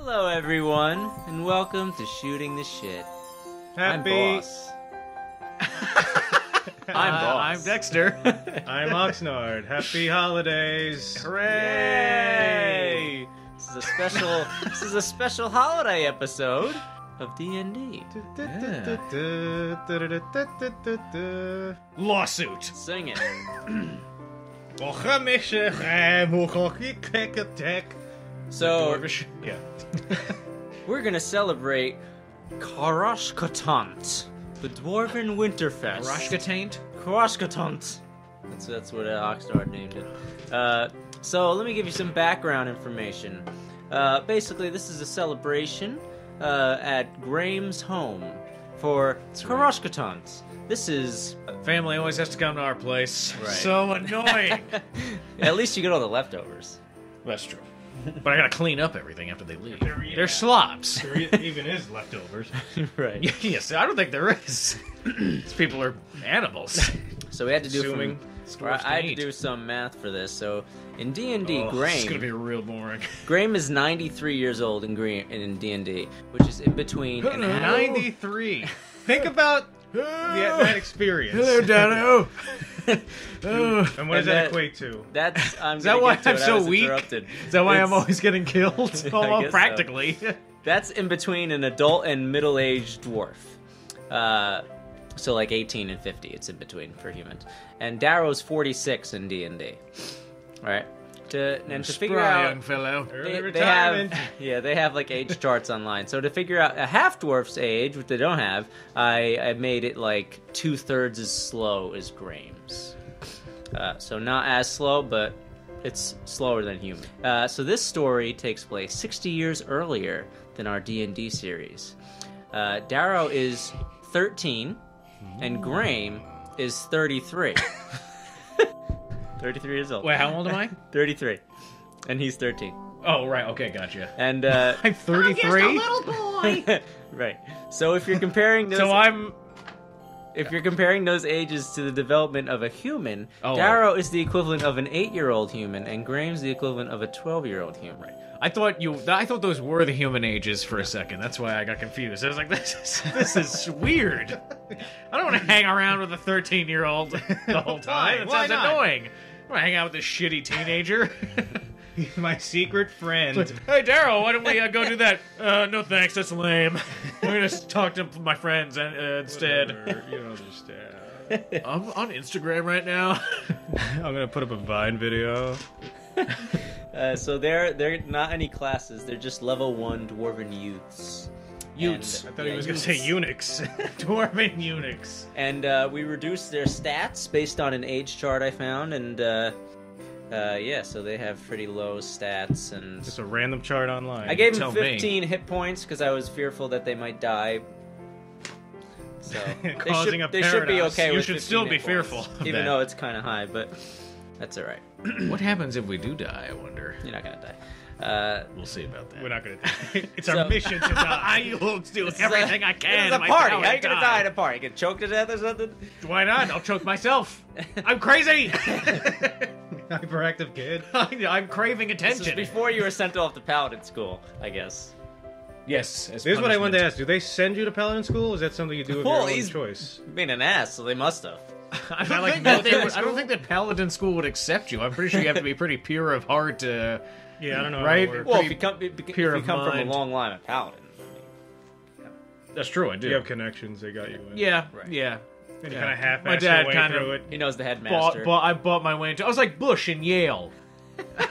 Hello, everyone, and welcome to Shooting the Shit. Happy... I'm Boss. I'm Boss. I'm Dexter. I'm Oxnard. Happy holidays! Hooray! This is a special holiday episode of D&D. Lawsuit. Sing it. So, yeah. we're gonna celebrate Karashkatant, the Dwarven Winterfest. Roshkataint? Karashkatant. That's what Oxnard named it. So let me give you some background information. Basically, this is a celebration at Graim's home for Karashkatant. This is... Family always has to come to our place. Right. So annoying. At least you get all the leftovers. That's true. But I gotta clean up everything after they leave. They're slops. There even is leftovers. Right. Yes, I don't think there is. These people are animals. So we had to do I had to eat. do some math for this. So in D&D, It's Graim... gonna be real boring. Graim is 93 years old in D&D, which is in between... 93. Think about that experience. Hello, Daro. And what does that equate to? That's... Is that why I'm so weak? Interrupted. Is that why I'm It's- always getting killed? I Oh, guess so. practically. That's in between an adult and middle-aged dwarf. So like 18 and 50, it's in between for humans. And Daro's 46 in D&D. All right. To figure Spry, out, young fellow. Early they retirement. have they have like age charts online. So to figure out a half dwarf's age, which they don't have, I made it like 2/3 as slow as Graim's. So not as slow, but it's slower than human. So this story takes place 60 years earlier than our D&D series. Daro is 13, and Graim is 33. 33 years old. Wait, how old am I? 33. And he's 13. Oh, right. Okay, gotcha. And, I'm 33? little boy! Right. So if you're comparing those... So I'm... If you're comparing those ages to the development of a human, Oh. Daro is the equivalent of an 8-year-old human, and Graim's the equivalent of a 12-year-old human. Right. I thought those were the human ages for a second. That's why I got confused. I was like, this is weird. I don't want to hang around with a 13-year-old the whole time. It Why sounds not? annoying. I want to hang out with this shitty teenager. He's my secret friend. Hey, Daro, why don't we go do that? No thanks, that's lame. I'm going to talk to my friends instead. Whatever, you don't understand. I'm on Instagram right now. I'm gonna put up a Vine video. So they're not any classes. They're just level 1 dwarven youths. Youths. And- I thought he yeah, was gonna youths. say eunuchs. Dwarven eunuchs. And we reduced their stats based on an age chart I found, and yeah, so they have pretty low stats. And Just a random chart online. I gave them Tell me. 15 hit points because I was fearful that they might die. So Causing a they should be paradox. okay. You with should 15 still hit be points, fearful of even that. though it's kind of high, but that's all right. What happens if we do die, I wonder? You're not gonna die. We'll see about that. We're not gonna. It's So- our mission to die. I will do everything I can. It's a my party. power How are you to gonna die at a party? Get choked to death or something? Why not? I'll choke myself. I'm crazy. Hyperactive kid. I'm craving This attention. is before you were sent off to paladin school, I guess. Yes. This is what I wanted to ask. Do they send you to paladin school? Or is that something you do of your own he's choice? being an ass, so they must have. I don't think that Paladin school would accept you. I'm pretty sure you have to be pretty pure of heart. Yeah, I don't know. Right? How it works. Well, if you come pure from a mind. long line of paladins. That's true. I do. You have connections. They got you in. Yeah. Right. Yeah. And you Yeah. kind of half-ass My dad your way kind through of it. He knows the headmaster. I bought my way into. I was like Bush in Yale.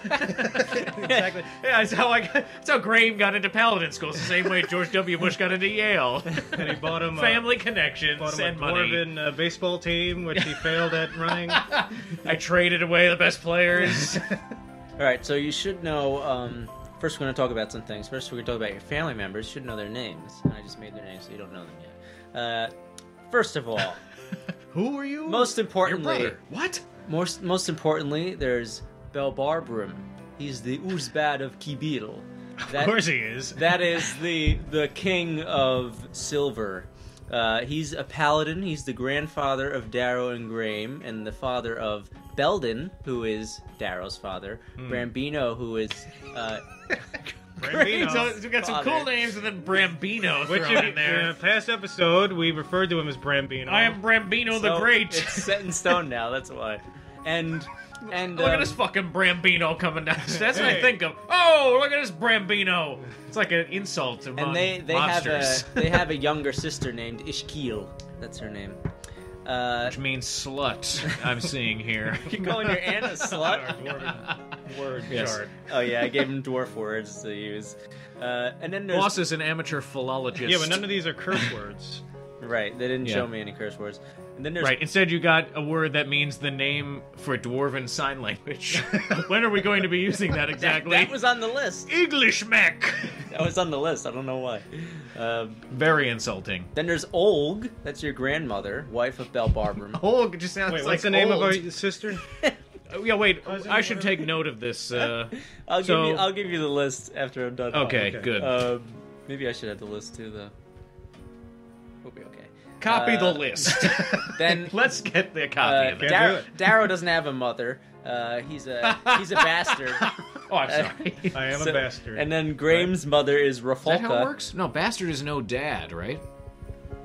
Exactly. Yeah, that's how Graim got into Paladin school. It's the same way George W. Bush got into Yale. And he bought him Family connections bought him and a money. dwarven baseball team, which he failed at running. I traded away the best players. All right, so you should know. First, we're going to talk about some things. First, we're going to talk about your family members. You should know their names. And I just made their names, so you don't know them yet. First of all, Who are you? most Your importantly, brother. What? most importantly, there's Belbarbrum. He's the Uzbad of Kibil. Of course he is. That is the king of silver. He's a paladin. He's the grandfather of Daro and Graim, and the father of Belden, who is Daro's father. Brambino, who is Brambino. So we got some cool Father. names and then Brambino Which thrown in in there. a past episode, we referred to him as Brambino. I am Brambino the So Great. It's set in stone now. That's why. And Look at this fucking Brambino coming down. That's what I Hey. think of. Oh, look at this Brambino. It's like an insult among and they monsters. have a younger sister named Ishkiel. That's her name. Which means slut, I'm seeing here. You're calling your aunt a slut? Word Yes. chart. Oh yeah, I gave him dwarf words to use. And then there's Boss is an amateur philologist. Yeah, but none of these are curse words. right. They didn't Yeah. show me any curse words. And then there's Right, instead you got a word that means the name for Dwarven Sign Language. When are we going to be using that exactly? that was on the list. English mech! That was on the list. I don't know why. Very insulting. Then there's Olg. That's your grandmother, wife of Bel Barbara. Oh, it just sounds Wait, like what's the name of old. our sister? Oh, yeah, wait, I should take note of this. I'll give you the list after I'm done. Okay, okay. good. Maybe I should have the list too, though. We'll be okay. Copy the list. Then Let's get the copy of it. Can't do Darrow doesn't have a mother. He's a bastard. Oh, I'm sorry. I am a bastard. And then Graham's mother is Is that how it Rafolka. works? No, bastard is no dad, right?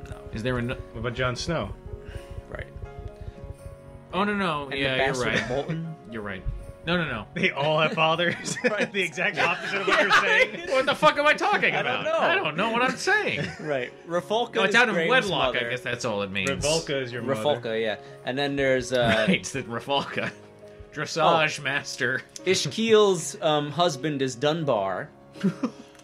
No. Is there a no... What about Jon Snow? Right. Oh, no. And Yeah, the you're bastard right. of Bolton. You're right. No. They all have fathers. The exact opposite of what you're saying. What the fuck am I talking I don't about? know. I don't know what I'm saying. Right. Rafolka No, it's is out of Graham's wedlock, mother. I guess that's all it means. Revolka is your mother. Rafolka, yeah. And then there's Right, the Rafolka. Dressage master. Ishkiel's husband is Dunbar.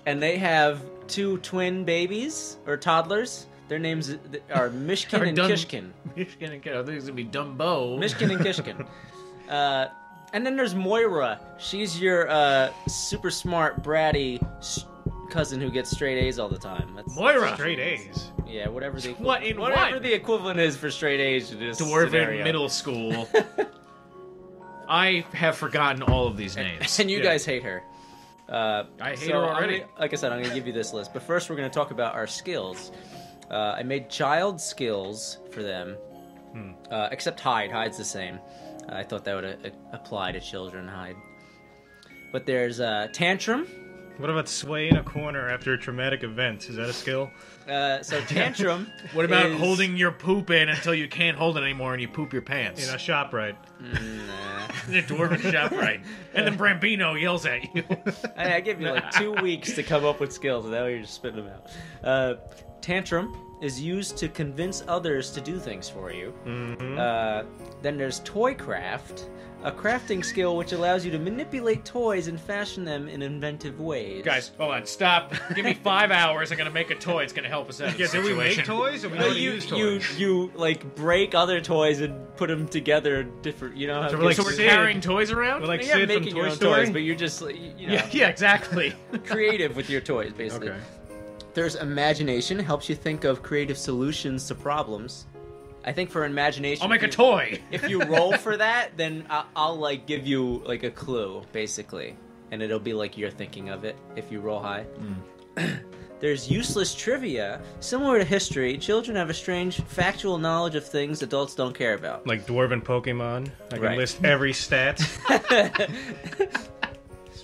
And they have 2 twin babies, or toddlers. Their names are Mishkin Or and Kishkin. Mishkin and Kishkin. I think it's going to be Dumbo. Mishkin and Kishkin. And then there's Moira. She's your super smart, bratty cousin who gets straight A's all the time. That's, Moira. Straight A's. yeah, whatever the What, in whatever what? the equivalent is for straight A's in this Dwarven scenario. middle school. I have forgotten all of these names. And you guys hate her. I hate her already. Like I said, I'm going to give you this list. But first, we're going to talk about our skills. I made child skills for them, except Hyde. Hyde's the same. I thought that would apply to children, Hyde. But there's Tantrum. What about sway in a corner after a traumatic event? Is that a skill? So Tantrum. What about is- holding your poop in until you can't hold it anymore and you poop your pants? In a shop, right? Nah. In a dwarven shop, right? And then Brambino yells at you. I give you like 2 weeks to come up with skills, and now you're just spitting them out. Tantrum is used to convince others to do things for you. Then there's Toycraft, a crafting skill which allows you to manipulate toys and fashion them in inventive ways. Guys, hold on, stop. Give me 5 hours. I'm gonna make a toy. It's gonna help us out. of Yeah, the do we make situation. toys or we No, don't you, use toys? you like break other toys and put them together different. You know how So we're like So we're Sid. carrying toys around? We're like you're Sid from making Toy your own Story? toys, but you're just you know yeah, exactly. creative with your toys, basically. Okay. There's imagination, helps you think of creative solutions to problems. I think for imagination, I'll make a if you- toy. If you roll for that, then I'll like give you like a clue, basically, and it'll be like you're thinking of it if you roll high. There's useless trivia. Similar to history, children have a strange factual knowledge of things adults don't care about. Like Dwarven Pokemon. I can Right. list every stat.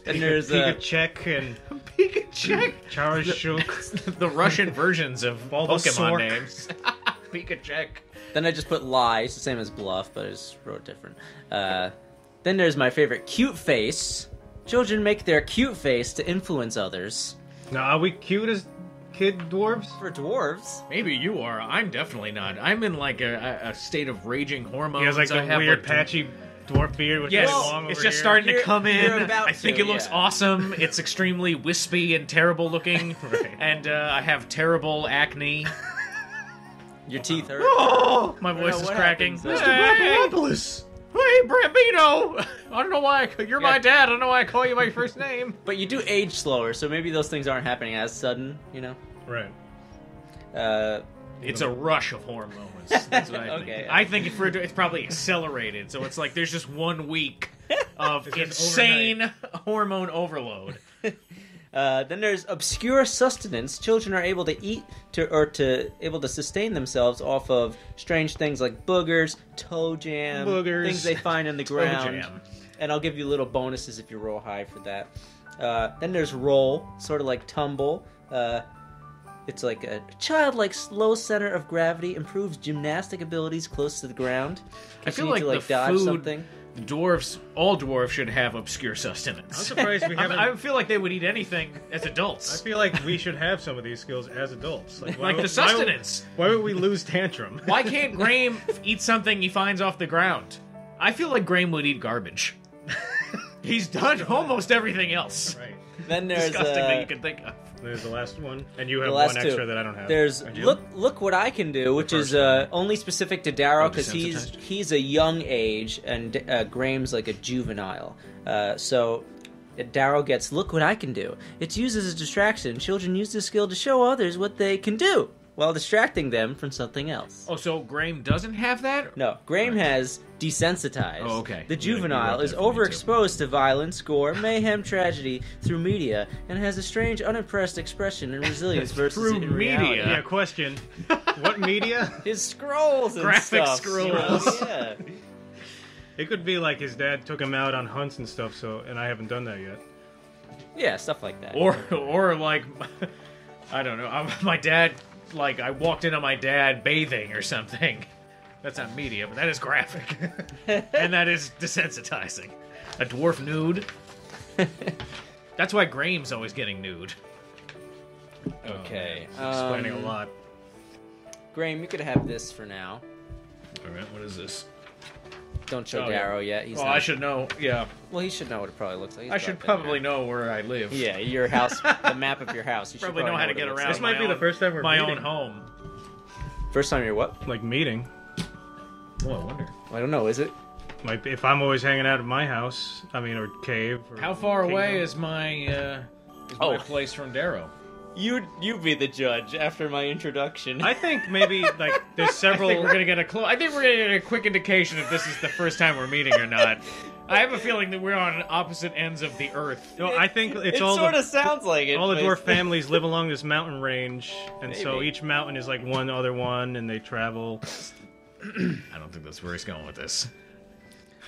And there's Pikachu and Pikachu. Charizard. The Russian versions of Pokemon Bulbasaur. names. Pikachu. Then I just put lie. It's the same as bluff, but I just wrote it different. Then there's my favorite, cute face. Children make their cute face to influence others. Now, are we cute as kid dwarves? For dwarves, Maybe you are. I'm definitely not. I'm in like a state of raging hormones. He has like I a have, weird like, patchy dwarf beard with Yes, really long it's over just here. starting to You're- come you're in. about I think to, it looks yeah. awesome. It's extremely wispy and terrible looking. Right. And I have terrible acne. your teeth hurt. Oh, my know voice is what cracking. happens, Hey, hey, Brambino! I don't know why you're my Yeah. dad. I don't know why I call you my first name. But you do age slower, so maybe those things aren't happening as sudden, you know? Right. It's a rush of hormones. That's what I think. Okay. I think it's probably accelerated. So it's like there's just 1 week of It's just insane hormone overload. Then there's obscure sustenance. Children are able to eat able to sustain themselves off of strange things like boogers, toe jam, Boogers. things they find in the Toe ground. jam. And I'll give you little bonuses if you roll high for that. Then there's roll, sort of like tumble. It's like a childlike low center of gravity, improves gymnastic abilities close to the ground. I feel like to, the dodge food, something. All dwarves should have obscure sustenance. I'm surprised we haven't. I feel like they would eat anything as adults. I feel like we should have some of these skills as adults. Like the sustenance. Why would we lose tantrum? Why can't Graim eat something he finds off the ground? I feel like Graim would eat garbage. He's done almost everything else. Right. Then there's Disgusting that you can think of. There's the last one, and you have the last one two. extra that I don't have. There's look what I can do, which is only specific to Daro because desensitized? he's a young age and Graham's like a juvenile. So Daro gets look what I can do. It's used as a distraction. Children use this skill to show others what they can do while distracting them from something else. Oh, so Graim doesn't have that? No, Graim has desensitized. Oh, okay. The You juvenile wrote is that for me, too. overexposed to violence, gore, mayhem, tragedy through media, and has a strange, unimpressed expression and resilience versus Through in reality. media? Yeah, question. What media? His scrolls and Graphic stuff. scrolls. Yeah. It could be like his dad took him out on hunts and stuff, and I haven't done that yet. Yeah, stuff like that. Or like, I don't know. My dad, like, I walked into my dad bathing or something. That's not media, but that is graphic. And that is desensitizing. A dwarf nude. That's why Graham's always getting nude. Okay. Explaining a lot. Graim, you could have this for now. Alright, what is this? Don't show Oh, yeah. Daro yet. He's Well, not... I should know. Yeah. Well, he should know what it probably looks like. He's I should dropped in probably know where I live. there. Yeah, your house, the map of your house. You should Probably know how to what it get looks around. This might be the first time we're my meeting. own home. like. First time you're what? Like meeting. Oh, I wonder. I don't know. Is it? Like if I'm always hanging out at my house, or cave. Or How far away kingdom. is my Oh. place from Daro? You be the judge after my introduction. I think maybe like there's I several. think we're gonna get a quick indication if this is the first time we're meeting or not. I have a feeling that we're on opposite ends of the earth. No, I think it's it all sort the, of sounds like it. all the but dwarf families live along this mountain range, and so Maybe. each mountain is like one other one, and they travel. I don't think that's where he's going with this.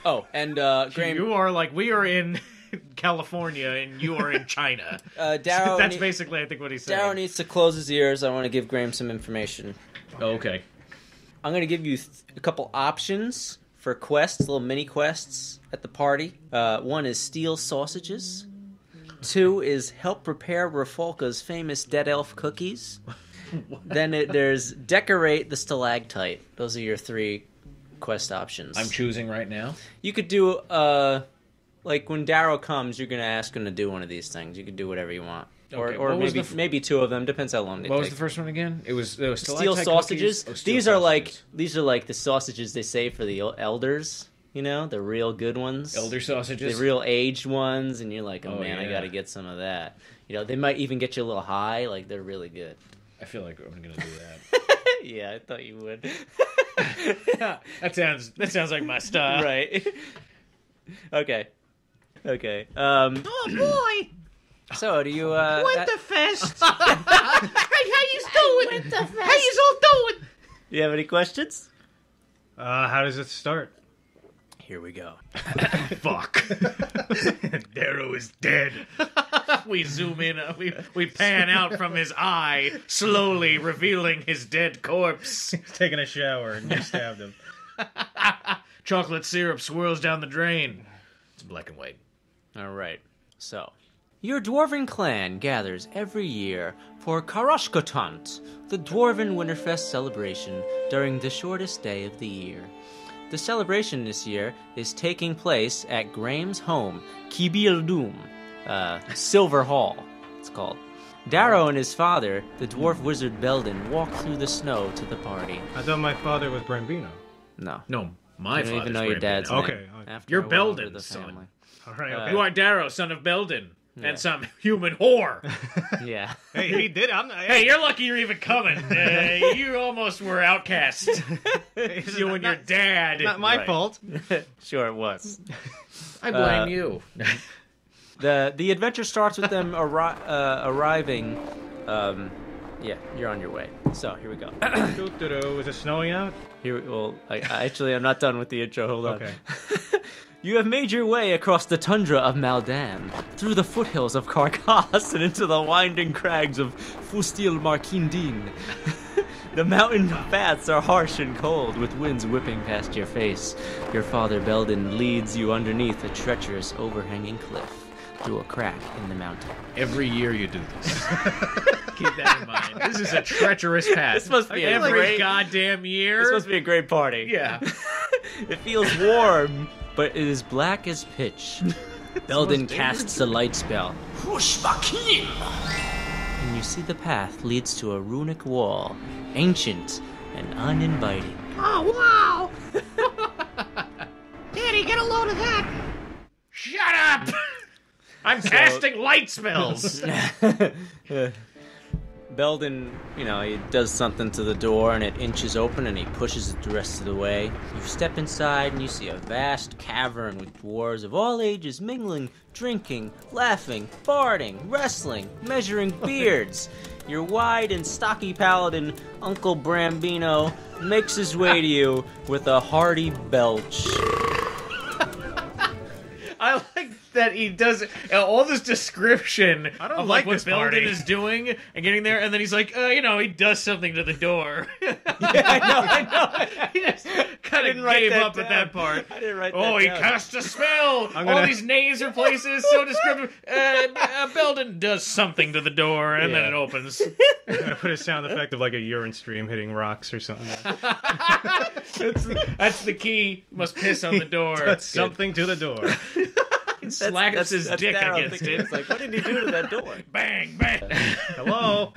Oh, and Graim, You are like, we are in California and you are in China. Daro. That's basically, I think, what he's saying. Daro needs to close his ears. I want to give Graim some information. Oh, okay. I'm going to give you a couple options for quests, little mini quests at the party. One is steal sausages. 2 is help prepare Rafalka's famous dead elf cookies. Then there's decorate the stalactite. Those are your 3 quest options. I'm choosing right now. You could do, like when Daro comes, you're going to ask him to do one of these things. You could do whatever you want. Okay, Or what was maybe the maybe 2 of them. Depends how long they What take. was the first one again? It was Steal stalactite sausages. cookies? Oh, steal These are sausages. like the sausages they save for the elders. You know, the real good ones. Elder sausages. The real aged ones, and you're like, oh Oh, man, I yeah. got to get some of that. You know, they might even get you a little high. Like they're really good. I feel like I'm gonna do that. Yeah, I thought you would. that sounds like my style. Right. Okay. Oh boy! So do you? Winterfest. Hey, how you doing? Winterfest. How you all doing? Do you have any questions? How does it start? Here we go. Fuck. Daro is dead. We zoom in. We pan out from his eye, slowly revealing his dead corpse. He's taking a shower and you stabbed him. Chocolate syrup swirls down the drain. It's black and white. All right. So, your dwarven clan gathers every year for Karashkotant, the Dwarven Winterfest celebration during the shortest day of the year. The celebration this year is taking place at Graham's home, Kibildum, Silver Hall, it's called. Daro and his father, the dwarf wizard Belden, walk through the snow to the party. I thought my father was Brambino. No. No, my I don't father's even know your Brambino. dad's Okay. name. After You're I went over Belden's the son. family. All right. Okay. You are Daro, son of Belden, and some human whore. Yeah. Hey, he did. I'm not. Hey, you're lucky you're even coming. You almost were outcast. You and your dad. Not my Right. fault. Sure it was. I blame you. The adventure starts with them arriving. Yeah, you're on your way. So here we go. Is it snowing out? I'm not done with the intro. Hold on. Okay. You have made your way across the tundra of Maldan, through the foothills of Carcass, and into the winding crags of Fustil Markindin. The mountain paths are harsh and cold, with winds whipping past your face. Your father Belden leads you underneath a treacherous overhanging cliff, through a crack in the mountain. Every year you do this. Keep that in mind. This is a treacherous path. This must be every goddamn year. This must be a great party. Yeah. It feels warm, but it is black as pitch. Belden casts a light spell. Hushbakim! And you see the path leads to a runic wall, ancient and uninviting. Oh, wow! Daddy, get a load of that! Shut up! I'm casting light spells! Belden, he does something to the door and it inches open and he pushes it the rest of the way. You step inside and you see a vast cavern with dwarves of all ages mingling, drinking, laughing, farting, wrestling, measuring beards. Your wide and stocky paladin, Uncle Brambino, makes his way to you with a hearty belch. I like that he does all this description of like what this Belden party. is doing and getting there, and then he's like, he does something to the door. Yeah, I know. He just kind of gave up at that part. I didn't write that Oh, he down. cast a spell! All these names or places, so descriptive. Belden does something to the door, and then it opens. I'm gonna put a sound effect of like a urine stream hitting rocks or something. That's the key. Must piss on the door. That's something to the door. Slaps his dick Daro against thinking. it. It's like, what did he do to that door? Bang, bang. Hello?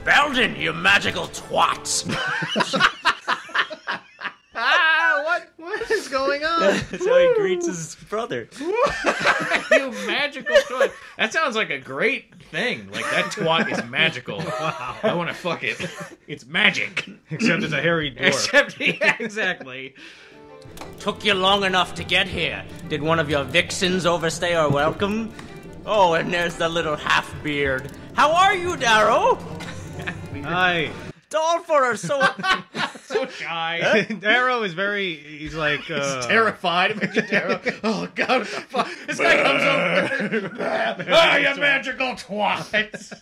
Belden, you magical twat! What is going on? That's how he greets his brother. You magical twat. That sounds like a great thing. Like, that twat is magical. Wow. I want to fuck it. It's magic. Except it's a hairy dwarf. Except, yeah, exactly. Took you long enough to get here. Did one of your vixens overstay our welcome? Oh, and there's the little half-beard. How are you, Daro? Hi. Dolphur are so... So shy. Daro is he's like... He's terrified. Imagine Daro. Oh, God, what the fuck? This guy comes over. Oh, you magical twat.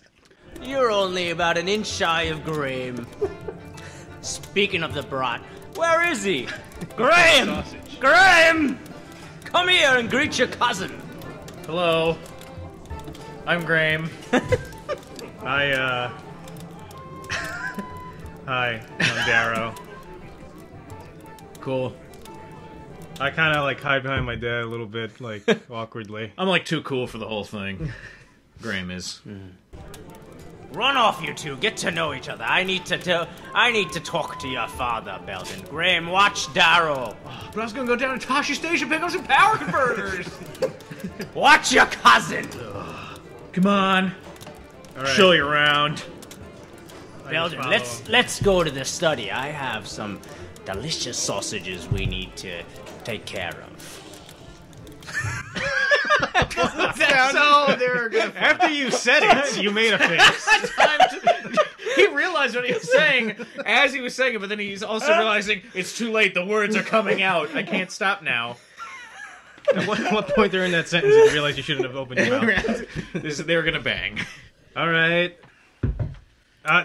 You're only about an inch shy of Graim. Speaking of the brat, where is he? Graim! Sausage. Graim! Come here and greet your cousin. Hello. I'm Graim. Hi, I'm Daro. Cool. I kind of like hide behind my dad a little bit, like awkwardly. I'm like too cool for the whole thing. Graim is. Run off, you two. Get to know each other. I need to talk to your father, Belden. Graim, watch Daro. But I was gonna go down to Tashi Station, pick up some power converters. Watch your cousin. Come on. All right. Show you around. Belden, let's go to the study. I have some delicious sausages we need to take care of. That's how they're gonna. After you said it, you made a face. He realized what he was saying as he was saying it, but then he's also realizing it's too late. The words are coming out. I can't stop now. At what point during that sentence did you realize you shouldn't have opened your mouth? They were gonna bang. All right.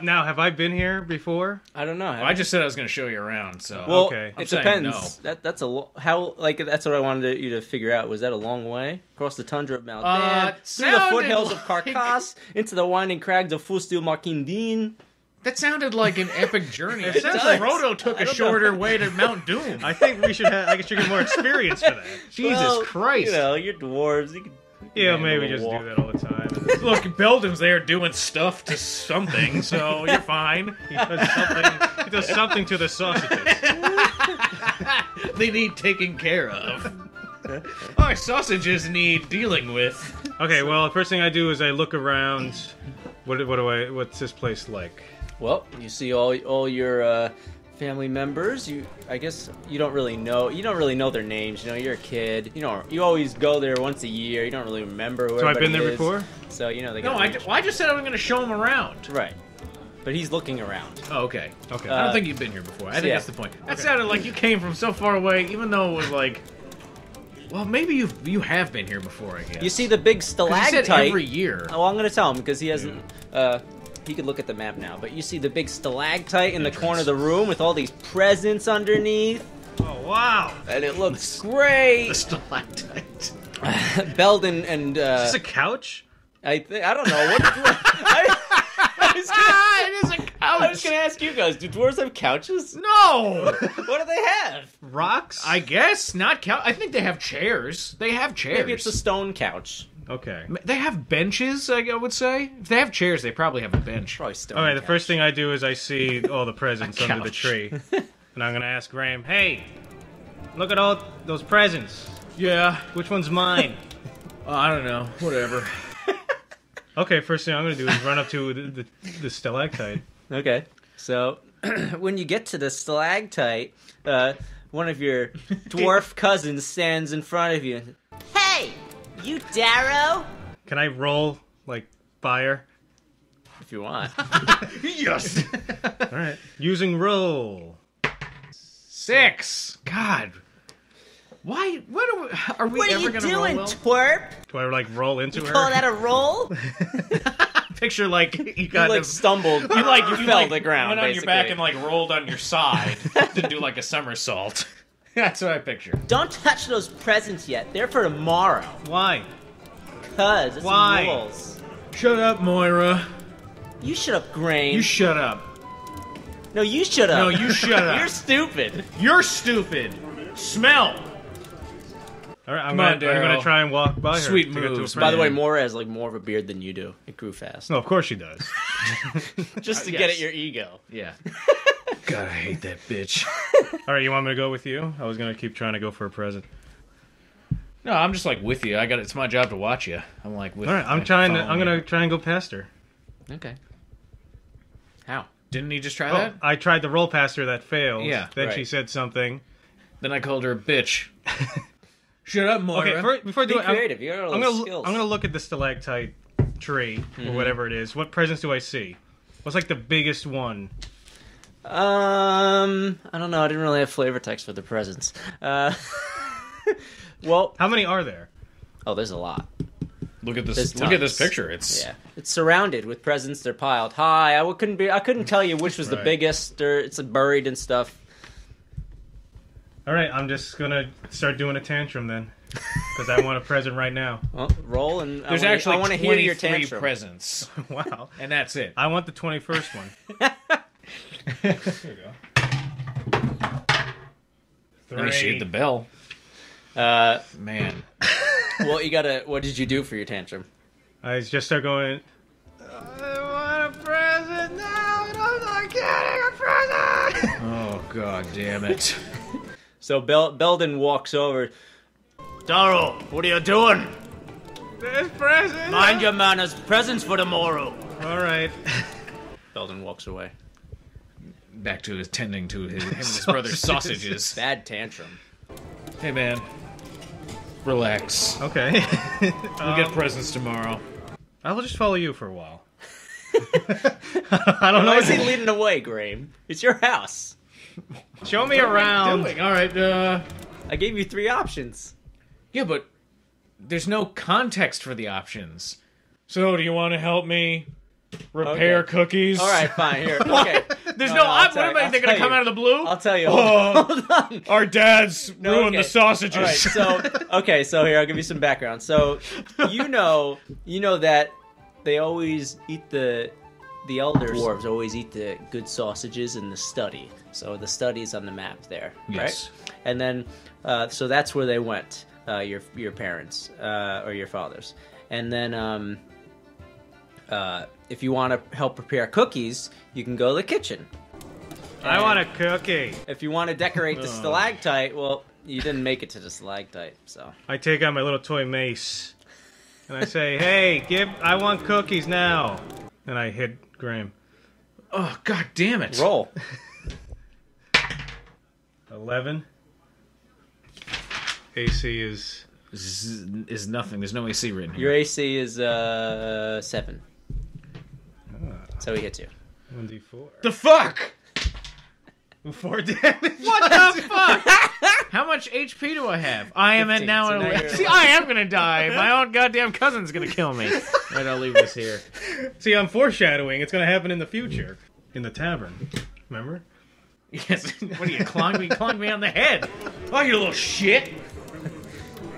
Now, have I been here before? I don't know. Well, I just said I was gonna show you around. So Well, Okay. I'm it saying depends. no. That's that's what I wanted you to figure out. Was that a long way across the tundra of Maldan, through the sounded foothills of like- Carcass, into the winding crags of Fustil Markindin? That sounded like an epic journey. It It sounds sounds like- like Frodo took a shorter way to Mount Doom. I think we should have. I should get more experience for that. Jesus Well, Christ. You're dwarves. You could Yeah, handle maybe a just walk. do that all the time. Look, Belden's there doing stuff to something, so you're fine. He does something to the sausages. They need taking care of. Our sausages need dealing with. Okay, well, the first thing I do is I look around. What's this place like? Well, you see all your family members. I guess you don't really know. You don't really know their names. You're a kid. You always go there once a year. You don't really remember who So I've been everybody there is. before? So they No, got I just said I was going to show him around. right. But he's looking around. Oh, okay. Okay. I don't think you've been here before. I think yeah. that's the point. That sounded like you came from so far away, even though it was like Well, maybe you have been here before, I guess. You see the big 'Cause stalactite. you said every year. Oh, I'm going to tell him because he hasn't. He could look at the map now, but you see the big stalactite in the corner of the room with all these presents underneath, Oh, wow. and it looks great. The stalactite. Belden and Is this a couch? I don't know what. It is a I was couch. gonna ask you guys: do dwarves have couches? No. What do they have? Rocks? I guess not couch. I think they have chairs. They have chairs. Maybe it's a stone couch. Okay. They have benches, I would say. If they have chairs, they probably have a bench. Probably stone. All right, the couch. first thing I do is I see all the presents A under the couch. tree. And I'm going to ask Graim, hey, look at all those presents. Yeah. Which one's mine? I don't know. Whatever. Okay, first thing I'm going to do is run up to the stalactite. Okay, so when you get to the stalactite, one of your dwarf cousins stands in front of you. Hey, you Daro? Can I roll, like, fire? If you want. Yes. All right. Using roll. 6. God. Why? Are we What are ever you gonna doing, roll well? twerp? Do I, like, roll into You her? call that a roll? Picture like you You kind like of stumbled. You fell to the ground. went on basically. your back and like rolled on your side to do like a somersault. That's what I picture. Don't touch those presents yet. They're for tomorrow. Why? Cause it's Why? rules. Shut up, Moira. You shut up, Graim. You shut up. No, you shut up. No, you shut up. You're stupid. You're stupid. Smell. All right, I'm Come on, going Daro. to try and walk by her. Sweet to get to a moves, present. By the way, Mora has like more of a beard than you do. It grew fast. No, of course she does. Just to Yes. get at your ego. Yeah. God, I hate that bitch. All right, you want me to go with you? I was going to keep trying to go for a present. No, I'm just like with you. It's my job to watch you. I'm like with. All right, I'm going to try and go past her. Okay. How? Didn't he just try Oh, that? I tried to roll past her. That failed. Yeah, Then she right. said something. Then I called her a bitch. Shut up, Moira. Okay, before I Be do it, creative. You got all I'm those gonna skills. I'm gonna look at the stalactite tree or whatever it is. What presents do I see? What's like the biggest one? I don't know. I didn't really have flavor text for the presents. Well, How many are there? oh, there's a lot. Look at this. There's Look at this tons. picture. It's Yeah, it's surrounded with presents. They're piled high. I couldn't tell you which was the Right. biggest. It's buried and stuff. All right, I'm just gonna start doing a tantrum then, because I want a present right now. Well, roll and There's I actually want to hear your 23 tantrum. presents, Wow, and that's it. I want the 21st one. There you go. Let me shoot the bell. Man. Well, you gotta. What did you do for your tantrum? I just start going. I want a present now, and I'm not getting a present. Oh god damn it. So Belden walks over. Daro, what are you doing? There's presents. Mind your manners. Presents for tomorrow. All right. Belden walks away. Back to his tending to him and his brother's sausages. Bad tantrum. Hey man. Relax. Okay. We'll get presents tomorrow. I will just follow you for a while. I don't know. Why is he leading the way, Graim? It's your house. Show me around. Alright, I gave you 3 options. yeah, but there's no context for the options. So, do you want to help me repair Okay. cookies? All right, fine. Here. Okay. There's No, no, I'll what tell am you- I I'll tell tell come you. out of the blue? I'll tell you. Oh. Hold on. Our dads ruined okay. the sausages. All right, so here I'll give you some background. So you know that they always eat the elder dwarves always eat the good sausages in the study. So the study's on the map there, Yes. right? And then so that's where they went, your parents or your fathers. And then if you want to help prepare cookies, you can go to the kitchen. I want a cookie. If you want to decorate the stalactite, well, you didn't make it to the stalactite, so. I take out my little toy mace, and I say, "Hey, I want cookies now." And I hit Graim. Oh, god damn it. Roll. 11. AC is Is nothing. There's no AC written Your here. AC is 7. So he hits you. 1d4. The fuck? 4 damage. What the fuck? How much HP do I have? I am at 15, now so at now 11. you're See, I am gonna die. My own goddamn cousin's gonna kill me. Right, I'll leave this here. See, I'm foreshadowing. It's going to happen in the future. In the tavern. Remember? Yes. What are you, clong me on the head? Oh, you little shit.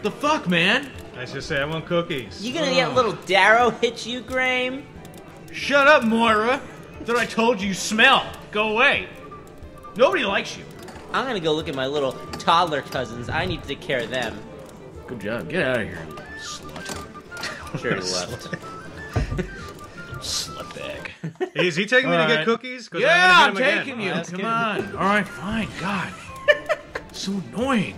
The fuck, man? I just say I want cookies. You gonna get little Daro hit you, Graim? Shut up, Moira. Thought I told you smell. Go away. Nobody likes you. I'm gonna go look at my little toddler cousins. I need to take care of them. Good job. Get out of here, slut. Sure, he left. Slutbag. Is he taking me to All get right. cookies? 'Cause Yeah, I'm I'm gonna hit him taking again. you. That's Come good. on. All right, fine. God. So annoying.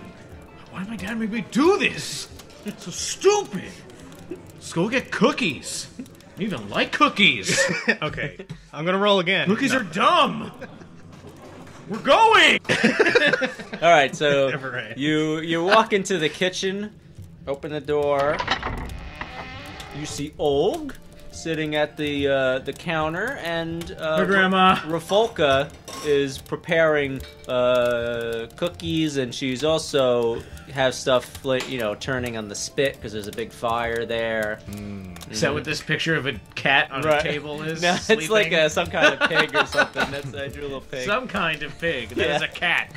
Why did my dad make me do this? So stupid. Let's go get cookies. I even like cookies. Okay, I'm gonna roll again. Cookies are dumb. We're going. All right, so Never right. you walk into the kitchen, open the door. You see Olg sitting at the counter, and Her grandma. Rafolka is preparing cookies, and she's also has stuff turning on the spit because there's a big fire there. Is that what this picture of a cat on a table is? No, it's sleeping? like some kind of pig or something. I drew a little pig. Some kind of pig. That is a cat.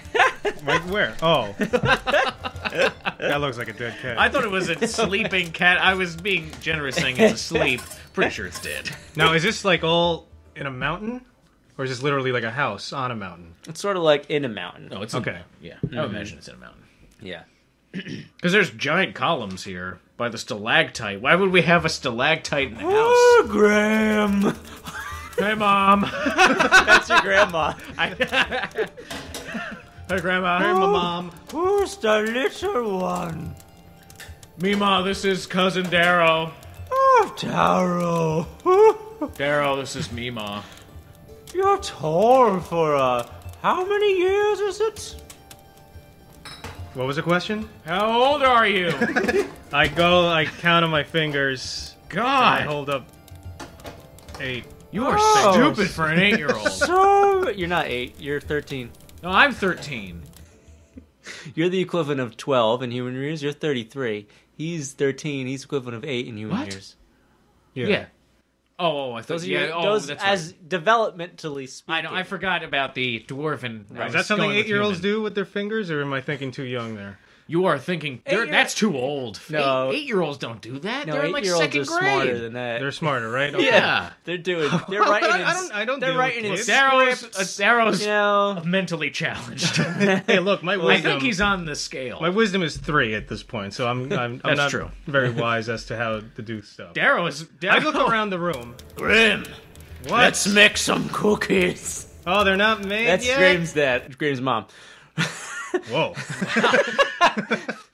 Wait, where? Oh. That looks like a dead cat. I thought it was a sleeping cat. I was being generous saying it's asleep. Pretty sure it's dead. Now, is this like all in a mountain? Or is this literally like a house on a mountain? It's sort of like in a mountain. No, it's Okay. Yeah, I would imagine it's in a mountain. Yeah. Because there's giant columns here by the stalactite. Why would we have a stalactite in the house? Oh, Graham! Hey, Mom. That's your grandma. Hey, Grandma. Hey, my mom. Who's the little one? Mima, this is Cousin Daro. Oh, Daro. Daro, this is Mima. You're tall for how many years is it? What was the question? How old are you? I count on my fingers. I God, hold up 8. you are Oh. stupid for an 8-year-old. So you're not 8. You're 13. No, I'm 13. You're the equivalent of 12 in human years. You're 33. He's 13. He's equivalent of 8 in human What? years. Yeah. Oh, I thought. Those are Yeah. your, Oh, those that's as developmentally speaking. I know. I forgot about the dwarven. I Is was that something going with 8-year-olds human. do with their fingers, or am I thinking too young there? You are thinking that's too old. No. 8-year-olds don't do that. No, They're in like 8-year-olds second are grade. smarter than that. They're smarter, right? Okay. Yeah. They're writing. I don't They're deal writing with in kids. Darrow's You know, mentally challenged. Hey, look, my I wisdom. think he's on the scale. My wisdom is 3 at this point, so I'm That's not true. very wise as to how to do stuff. Darrow is. I look around the room. Grim. What? Let's make some cookies. Oh, they're not made That's yet? Graham's dad. Graham's mom. Whoa.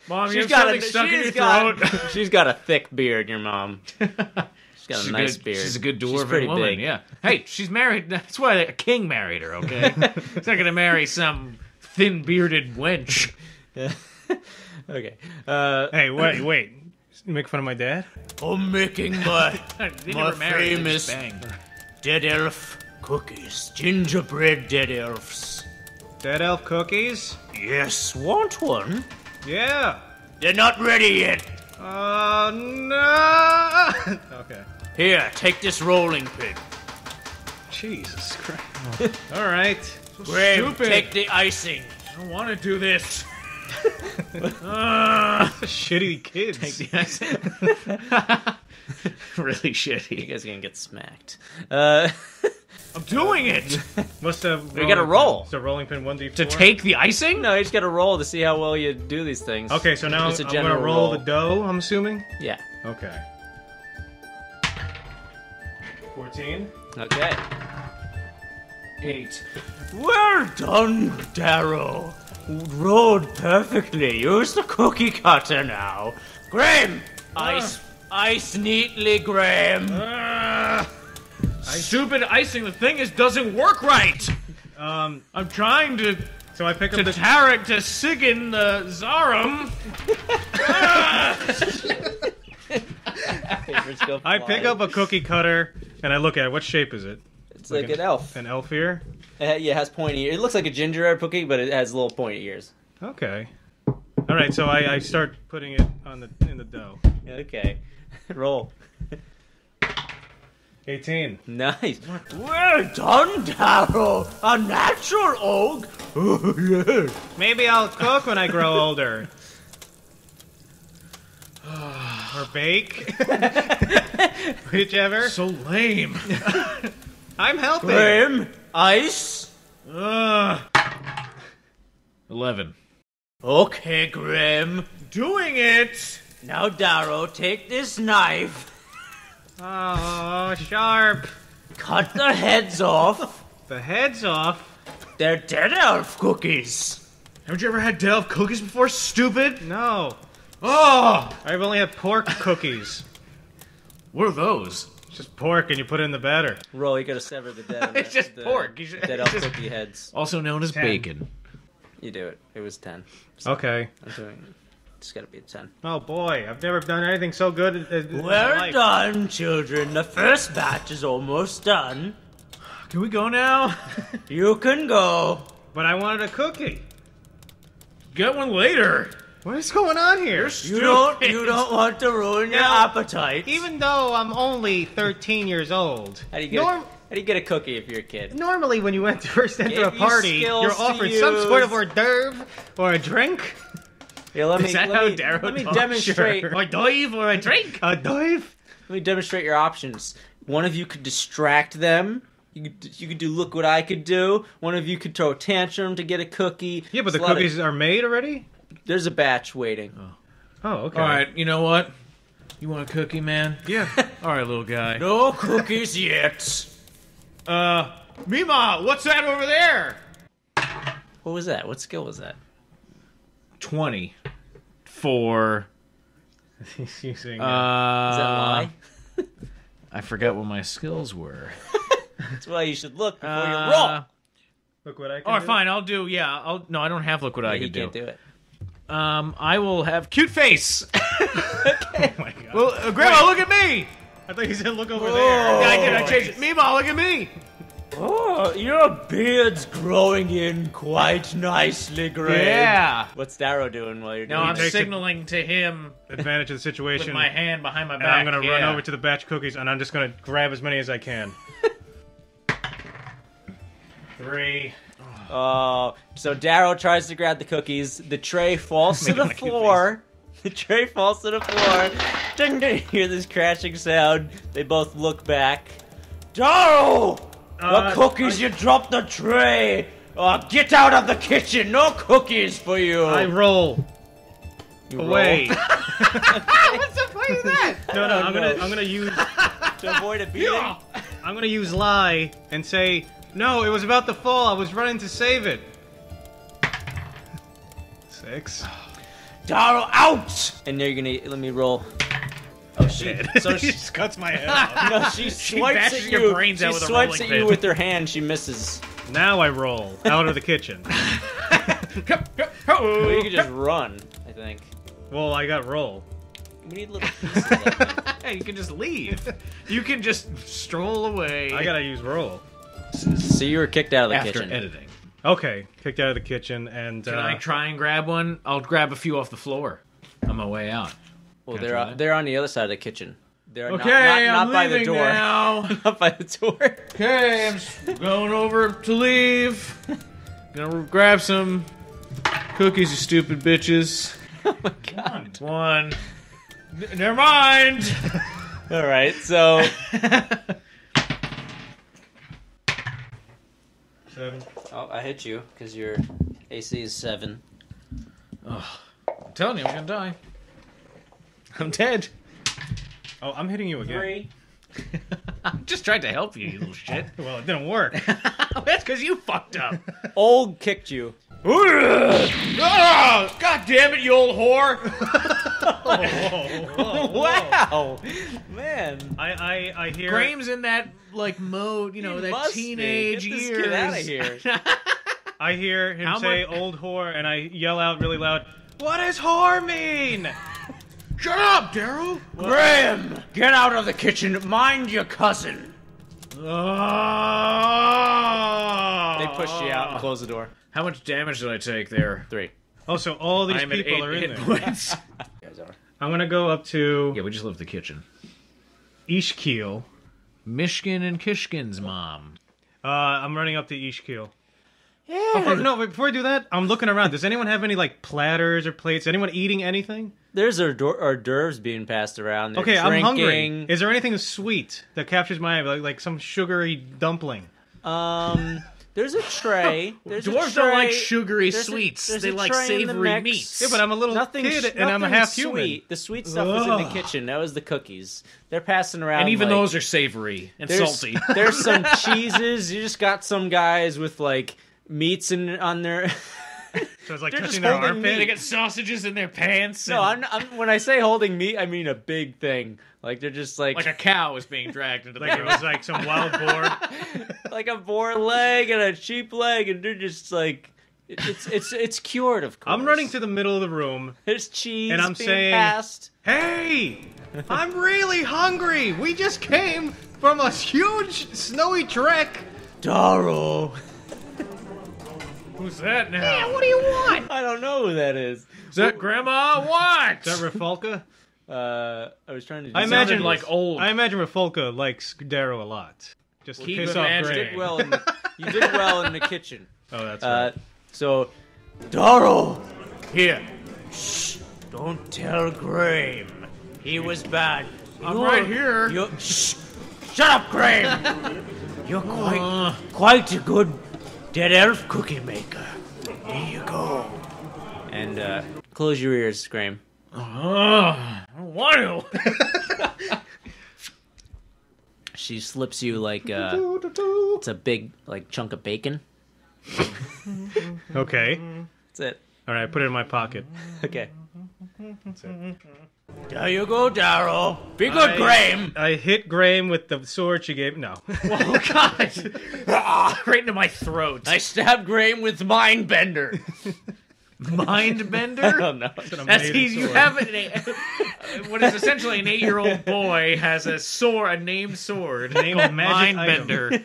Mom, you have something stuck in your throat. She's got a thick beard, your mom. She's got She's a nice good. beard. She's a good She's dwarven pretty woman. big. Yeah. Hey, she's married. That's why a king married her. Okay. He's not gonna marry some thin bearded wench. Okay. Hey, wait. You make fun of my dad? I'm making my They My never married. They just famous- banged. dead elf cookies. Gingerbread dead elves. Dead elf cookies? Yes, want one? Yeah. They're not ready yet. Oh, no. Okay. Here, take this rolling pin. Jesus Christ. All right. Graham, stupid. take the icing. I don't want to do this. Shitty kids. Really You shitty. guys are gonna get smacked. I'm doing it What's the We gotta roll. It's a rolling pin 1d4. to take the icing. No, you just gotta roll to see how well you do these things. Okay, so now Just a I'm gonna general roll roll. the dough, I'm assuming? Yeah. Okay. 14. Okay. 8. Well done, Daro. Rolled perfectly. Use the cookie cutter now. Graham! Ice neatly, Graham. Stupid icing. The thing is, doesn't work right. Um, I'm trying to so I pick up the... Tarek to Sigyn the Zarum. I pick up a cookie cutter, and I look at it. What shape is it? It's like an elf. An elf ear? Yeah, it has pointy ears. It looks like a gingerbread cookie, but it has little pointy ears. Okay. All right, so I start putting it in the dough. Okay. Roll. 18. Nice. Well done, Daro. A natural oak. Oh, yes. Maybe I'll cook when I grow older. Or bake. Whichever. So lame. I'm helping. Graim, ice. 11. Okay, Graim. Doing it! Now, Daro, take this knife. Oh, sharp. Cut the heads off. The head's off. They're dead elf cookies. Haven't you ever had Delve cookies before, stupid? No. Oh! I've only had pork cookies. What are those? It's just pork and you put it in the batter. Roll, you gotta sever the dead. It's just pork. You should- Dead elf cookie heads. Also known as 10. bacon. You do it. It was 10. So Okay. I'm doing it. It's gotta be a 10. Oh boy, I've never done anything so good in my Well life. done, children. The first batch is almost done. Can we go now? You can go. But I wanted a cookie. Get one later. What is going on here? You don't want to ruin your Now, appetite. Even though I'm only 13 years old, How do you get a cookie if you're a kid? normally when you first enter a Give you party, skills you're to offered some sort of use. hors d'oeuvre or a drink. Here, let me Is that let how me, Daro let me talks? demonstrate. Sure. Or a dive or a drink. A dive? Let me demonstrate your options. One of you could distract them. You could do look what I could do. One of you could throw a tantrum to get a cookie. Yeah, but the Just let cookies are made already? There's a batch waiting. Oh, okay. Alright, you know what? You want a cookie, man? Yeah. Alright, little guy. No cookies yet. Mima, what's that over there? What was that? What skill was that? 20. For... He's using Is that lie? I forgot what my skills were. That's why you should look before you roll. Look what I can Oh, do. fine, I'll do, yeah. No, I don't have look what I He can do. can't do it. I will have cute face. Oh my god. Well, Grandma, look at me. I thought you said look over Whoa. there. Yeah, I did. I changed it. Mima, look at me. Oh, your beard's growing in quite nicely, Greg. Yeah. What's Daro doing while you're No, doing I'm this? signaling to him Advantage of the situation. with my hand behind my and back. I'm going to run yeah. over to the batch cookies and I'm just going to grab as many as I can. 3. So Daro tries to grab the cookies. The tray falls to the Making a cute floor. The tray falls to the floor. Ding, ding. You hear this crashing sound. They both look back. Daro! The cookies, you dropped the tray! Get out of the kitchen! No cookies for you! I roll You away. roll. What's the point of that? No, I'm gonna use To avoid a beating? I'm gonna use lie and say no. It was about to fall. I was running to save it. 6. Daro, out! And you're gonna let me roll. Oh shit! So She she, just cuts my head off. no, she swipes bashes at your you. brains She out with a swipes rolling at you pin. with her hand. She misses. Now I roll out of the kitchen. Well, you could just run. I think Well, I got roll. we need little pieces of that thing. Hey, you can just leave. You can just stroll away. I gotta use roll. So you were kicked out of the after kitchen. editing. Okay, kicked out of the kitchen and Can I try and grab one? I'll grab a few off the floor on my way out. Well, Can I try that? they're on the other side of the kitchen. They're Okay, not I'm by the leaving door. now. Not by the door. Okay, I'm going over to leave. Gonna grab some cookies, you stupid bitches. Oh my god. One. Never mind. All right, so 7. oh, I hit you because your AC is 7. I'm telling you, I'm gonna die. I'm dead. Oh, I'm hitting you again. 3. I'm just trying to help you, you little shit. Well, it didn't work. That's because you fucked up. Old kicked you. Oh, God damn it, you old whore! Wow, man. I hear. Graham's in that like mode, you know, He that must be. teenage Get this years. kid outta here. I hear him How say much- "old whore" and I yell out really loud, "What does whore mean?" Shut up, Daryl! Graham, get out of the kitchen. Mind your cousin. They push you out and close the door. How much damage did I take there? 3. Oh, so all these I'm at people 8 are in hit there. points. You guys are. I'm gonna go up to Yeah, we just left the kitchen. Ishkiel. Mishkin and Kishkin's mom. I'm running up to Ishkiel. Yeah. No, wait, before I do that, I'm looking around. Does anyone have any, like, platters or plates? Anyone eating anything? There's hors d'oeuvres being passed around. They're Okay, I'm hungry. drinking. Is there anything sweet that captures my eye, like some sugary dumpling? There's a tray. There's Dwarves a tray. don't like sugary There's sweets. there's They a like tray in the savory mix. meats. Yeah, but I'm a little kid and I'm a half human. Sweet. The sweet stuff is in the kitchen. That was the cookies. They're passing around. And even like, those are savory and salty. There's some cheeses. You just got some guys with like meats on their. So it's like They're touching just their holding armpit. meat. They get sausages in their pants. No, and when I say holding meat, I mean a big thing. Like they're just like a cow is being dragged into the Like it room. was like some wild boar. like a boar leg and a sheep leg, and they're just like it's cured, of course. I'm running to the middle of the room. There's cheese And I'm being saying- passed. Hey! I'm really hungry! We just came from a huge snowy trek! Daro. Who's that now? Yeah, what do you want? I don't know who that is. Is that Grandma? What? Is that Rafalka? I was trying to. Do I imagine sounded like old. I imagine Rafalka likes Daro a lot. Just to Keep piss it off magic. You Graim. did well. You did well in the kitchen. Oh, that's right. So, Daro, Here. shh, don't tell Graim. He was bad. I'm right here. Shh, shut up, Graim. You're quite a good dead elf cookie maker. Here you go. And close your ears, Graim. I don't want to. She slips you like it's a big like chunk of bacon. Okay. That's it. Alright, put it in my pocket. Okay. There you go, Daro. Be good, Graim. I hit Graim with the sword she gave. No. Oh, God. Right into my throat. I stabbed Graim with Mind Bender. Mind bender? I don't know. That's you have what is essentially an 8-year-old boy has a sword, a named sword, Named called magic Mind item. Bender,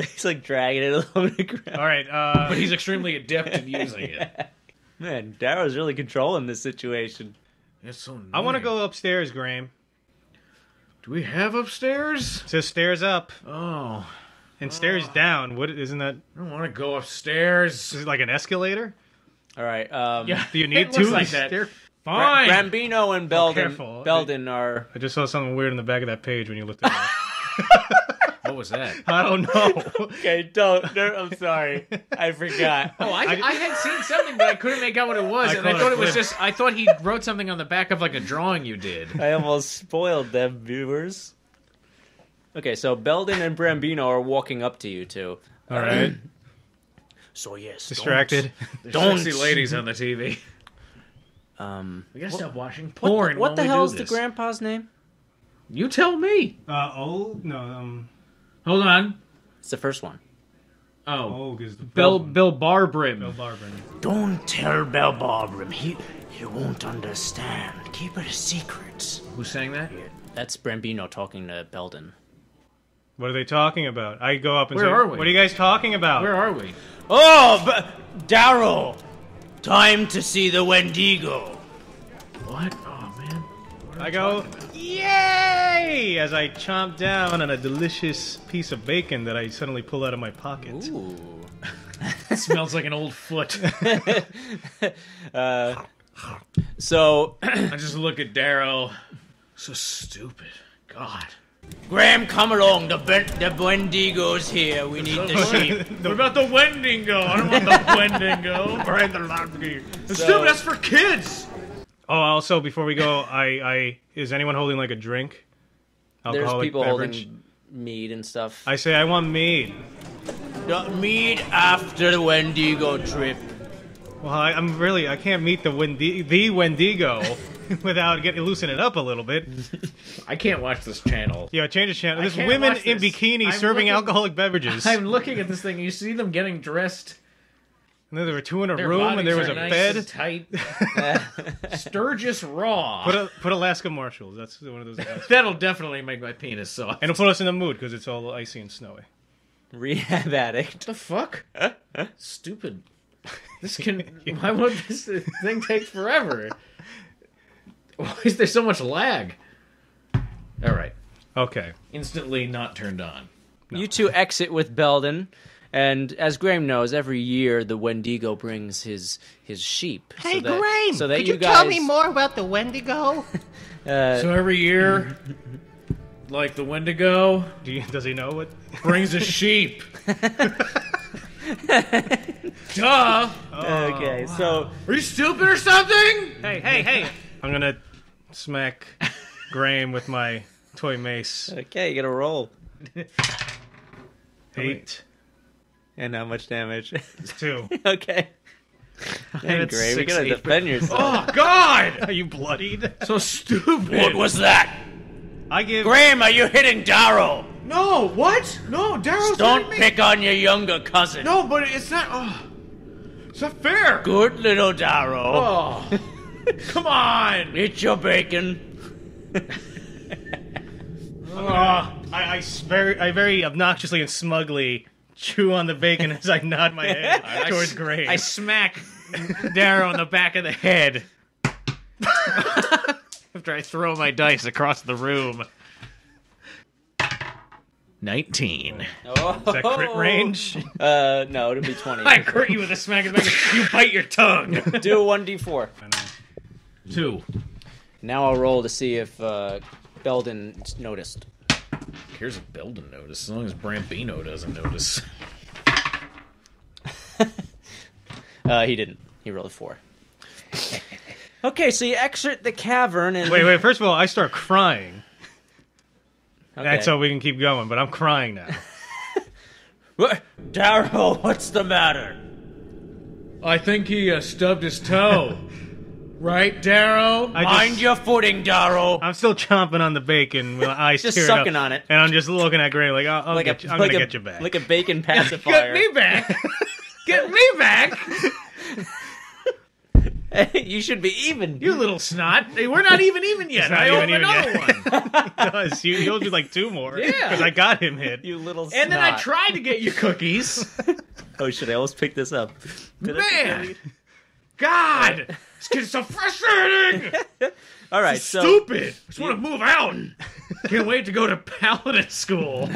He's like dragging it along the ground. Alright, but he's extremely adept in using it. Man, Daro's really controlling this situation. It's so annoying. I want to go upstairs, Graim. Do we have upstairs? It says stairs up Oh, and stairs down. What isn't that? I don't want to go upstairs. Is it like an escalator? All right. Yeah, Do you need it looks two? like that. Stair- Fine. Brambino and careful. Belden are. I just saw something weird in the back of that page when you looked at it. What was that? I don't know. Okay, don't. I'm sorry. I forgot. Oh, I had seen something, but I couldn't make out what it was, and I caught thought a it was clip. just. I thought he wrote something on the back of like a drawing you did. I almost spoiled them, viewers. Okay, so Belden and Brambino are walking up to you two. All right. So yes, Distracted. Don't- Sexy ladies on the TV. We gotta stop watching porn. What the when we hell do is the this. grandpa's name? You tell me. No, Hold on. It's the first one. Oh, is the Bill Barbrim. Bill Barber. Don't tell Belbarbrim. He won't understand. Keep it a secret. Who's saying that? That's Brambino talking to Belden. What are they talking about? I go up and Where say, are we? "What are you guys talking about?" Where are we? Oh, Daro! Time to see the Wendigo. What? Oh man. I go, "Yay!" as I chomp down on a delicious piece of bacon that I suddenly pull out of my pocket. Ooh. It smells like an old foot. So, I just look at Daro. So stupid. God. Graham, come along. The Wendigo's here. We need the sheep. What about the Wendigo? I don't want the Wendigo. It's So- stupid. That's for kids. Oh, also before we go, I is anyone holding like a drink? There's Alcoholic people beverage? holding mead and stuff. I say I want mead. Mead after the Wendigo trip. Well, I can't meet the Wendigo without loosen it up a little bit. I can't watch this channel. Yeah, change the channel. There's can't women watch in this. bikinis I'm serving looking- alcoholic beverages. I'm looking at this thing. You see them getting dressed. And then there were two in a Their room, and there was bodies a are bed. nice and tight. Sturgis Raw. Put Alaska Marshalls. That's one of those guys. That'll definitely make my penis soft. And it'll put us in the mood because it's all icy and snowy. Rehab addict. What the fuck? Stupid Why would this thing take forever? Why is there so much lag? All right. Okay. Instantly not turned on. No. You two exit with Belden, and as Graim knows, every year the Wendigo brings his sheep. Hey, Graim! So that could you you guys... tell me more about the Wendigo? So every year, like the Wendigo... Does he know what? Brings a sheep. Duh! Okay, so... Are you stupid or something? Hey! I'm gonna smack Graim with my toy mace. Okay, you gotta roll. 8. And how much damage? 2. Okay. And Graim, you gotta defend yourself. Oh, God! Are you bloodied? So stupid. What was that? I give... Graim, are you hitting Daro? No, what? No, Daro's Don't hitting me. pick on your younger cousin. No, but it's not... Oh, it's not fair. Good little Daro. Oh, come on. Eat your bacon. I very obnoxiously and smugly chew on the bacon as I nod my head towards Graim. I smack Daro on the back of the head after I throw my dice across the room. 19. Oh. Is that crit range? No, it'll be 20. I crit you with a smack in the back. You bite your tongue. Do a 1d4. 2. Now I'll roll to see if Belden noticed. Here's a Belden notice, as long as Brambino doesn't notice. He didn't. He rolled a 4. Okay, so you exit the cavern and... Wait, first of all, I start crying. Okay. That's so we can keep going, but I'm crying now. Daro, what's the matter? I think he stubbed his toe. Right, Daro? Mind your footing, Daro. I'm still chomping on the bacon with my eyes Just teared sucking up, on it. and I'm just looking at Graim like, I'm gonna get you back. Like a bacon pacifier. Get me back! Get me back! Hey, you should be even. You little snot. Hey, we're not even yet. I owe him another one. He does. He owes me like 2 more. Yeah. Because I got him hit. You little snot. And then I tried to get you cookies. Oh shit, I almost picked this up. Man! God! This kid's so frustrating! Alright, so stupid! I just want to move out! Can't wait to go to paladin school.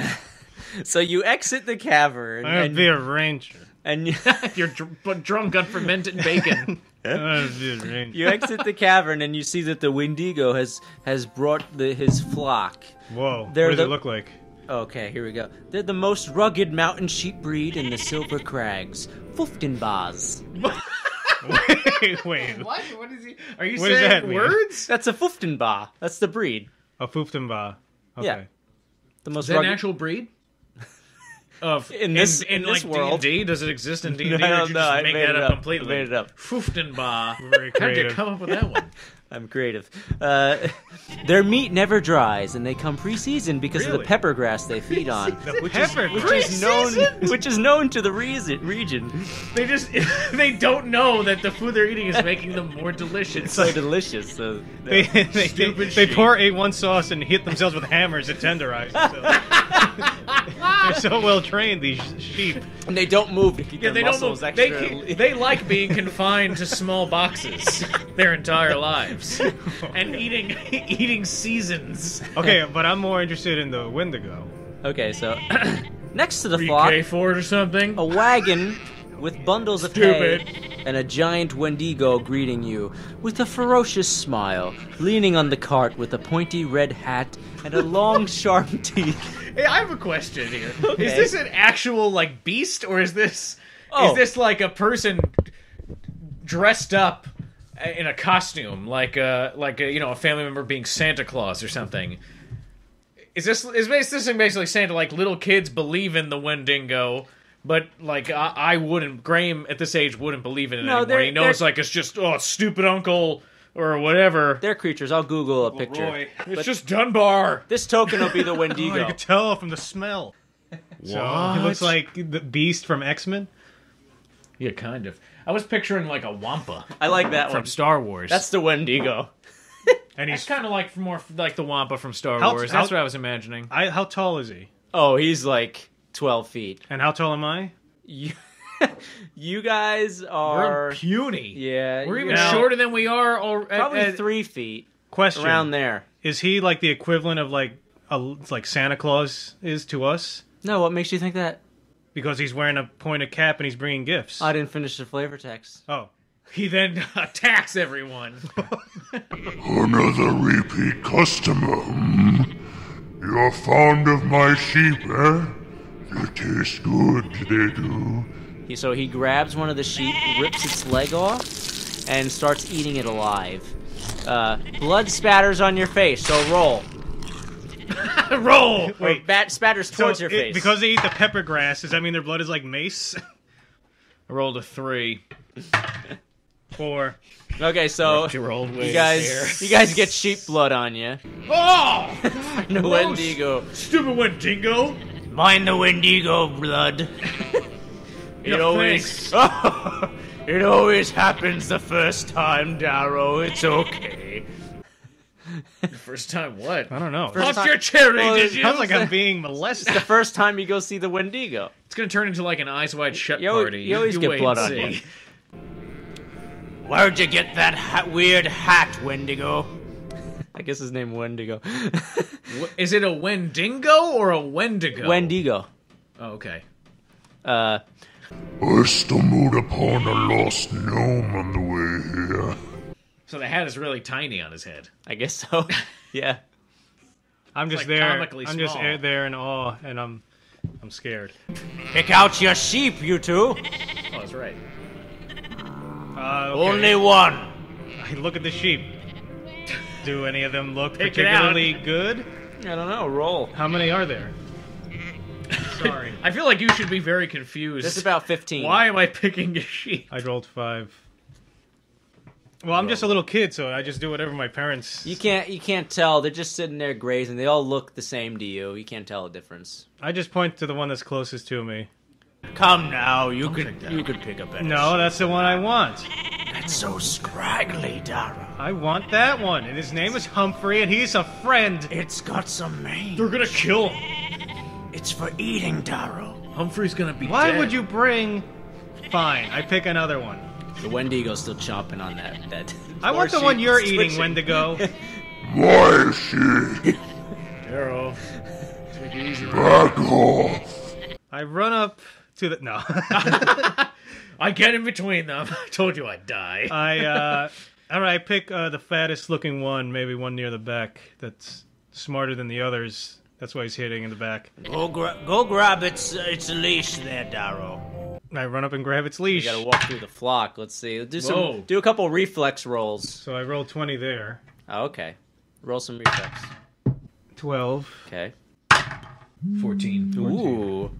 So you exit the cavern. I'm gonna be a ranger. And you're drunk on fermented bacon. You exit the cavern and you see that the Wendigo has brought his flock. Whoa, what does it look like? Okay, here we go. They're the most rugged mountain sheep breed in the Silver Crags. Fuftenbas. Wait. What? What is he? Are you what saying does that words? That's a Fuftenba. That's the breed. A Fuftenba. Okay. Yeah. The most is that rugged... an actual breed? Of in this like world, D&D? Does it exist in D&D? No, or did you just make that up completely? I made it up. Fuftenba. Very How did you creative. come up with that one? I'm creative. Their meat never dries, and they come pre-seasoned because of the pepper grass they feed on, which is known to the region. They don't know that the food they're eating is making them more delicious. It's so delicious. So they pour A1 sauce and hit themselves with hammers to tenderize themselves. They're so well trained, these sheep. And they don't move to keep their muscles extra. They like being confined to small boxes their entire lives and eating seasons. Okay, but I'm more interested in the Wendigo. Okay, so next to the flock, K4 or something. A wagon with bundles of hay and a giant Wendigo greeting you with a ferocious smile, leaning on the cart with a pointy red hat and a long sharp teeth. Hey, I have a question here. Okay. Is this an actual like beast, or is this like a person dressed up in a costume, like a a family member being Santa Claus or something? Is this thing basically saying to like little kids believe in the Wendigo? But, like, I wouldn't... Graim, at this age, wouldn't believe in it anymore. He knows, like, it's just, stupid uncle or whatever. They're creatures. I'll Google a picture. Roy. It's just Dunbar. This token will be the Wendigo. Oh, you can tell from the smell. So, he looks like the Beast from X-Men. Yeah, kind of. I was picturing, like, a Wampa. I like that from one. Star Wars. That's the Wendigo. And he's kind of like more like the Wampa from Star Wars. That's what I was imagining. How tall is he? Oh, he's like 12 feet. And how tall am I? You guys are... We're puny. Yeah. We're even Now- shorter than we are. Probably 3 feet. Question. Around there. Is he like the equivalent of like Santa Claus is to us? No, what makes you think that? Because he's wearing a pointed cap and he's bringing gifts. I didn't finish the flavor text. Oh. He then attacks everyone. Another repeat customer. You're fond of my sheep, eh? They taste good, they do. So he grabs one of the sheep, rips its leg off, and starts eating it alive. Blood spatters on your face, so roll. Roll! Wait, bat spatters towards your face. Because they eat the pepper grass, does that mean their blood is like mace? I rolled a 3. 4. Okay, so You rolled way you guys get sheep blood on you. Oh! No Wendigo. Stupid Wendigo! Mind the Wendigo blood. It always happens the first time, Daro. It's okay. First time what? I don't know. Popped your cherry, did you? Sounds like I'm being molested. The first time you go see the Wendigo. It's gonna turn into like an Eyes Wide Shut You party. always get wait blood and on see. you. Where'd you get that weird hat, Wendigo? I guess his name Wendigo. Is it a Wendigo or a Wendigo? Wendigo. Oh, okay. I stumbled upon a lost gnome on the way here. So the hat is really tiny on his head. I guess so. Yeah. I'm just like there. comically I'm just small. there in awe, and I'm scared. Pick out your sheep, you two. Oh, that's right. Okay. Only one. I look at the sheep. Do any of them look Pick it out. particularly good? I don't know. Roll. How many are there? Sorry. I feel like you should be very confused. This is about 15. Why am I picking a sheep? I rolled 5. Well, I'm just a little kid, so I just do whatever my parents... You can't tell. They're just sitting there grazing. They all look the same to you. You can't tell a difference. I just point to the one that's closest to me. Come now, you could pick up that. No, that's the one I want. That's so scraggly, Daro. I want that one, and his name is Humphrey, and he's a friend. It's got some mange. They're gonna kill him. It's for eating, Daro. Humphrey's gonna be Why dead. would you bring... Fine, I pick another one. The Wendigo's still chomping on that. I want the one you're eating, Wendigo. My sheep, Daro. Take it easy. back off. I run up to the... No. I get in between them. I told you I'd die. Alright, I pick the fattest looking one, maybe one near the back, that's smarter than the others. That's why he's hitting in the back. Go grab its leash there, Daro. I run up and grab its You leash. gotta walk through the flock. Let's see. Whoa. Do a couple reflex rolls. So I rolled 20 there. Oh, okay. Roll some reflex. 12. Okay. 14. Ooh.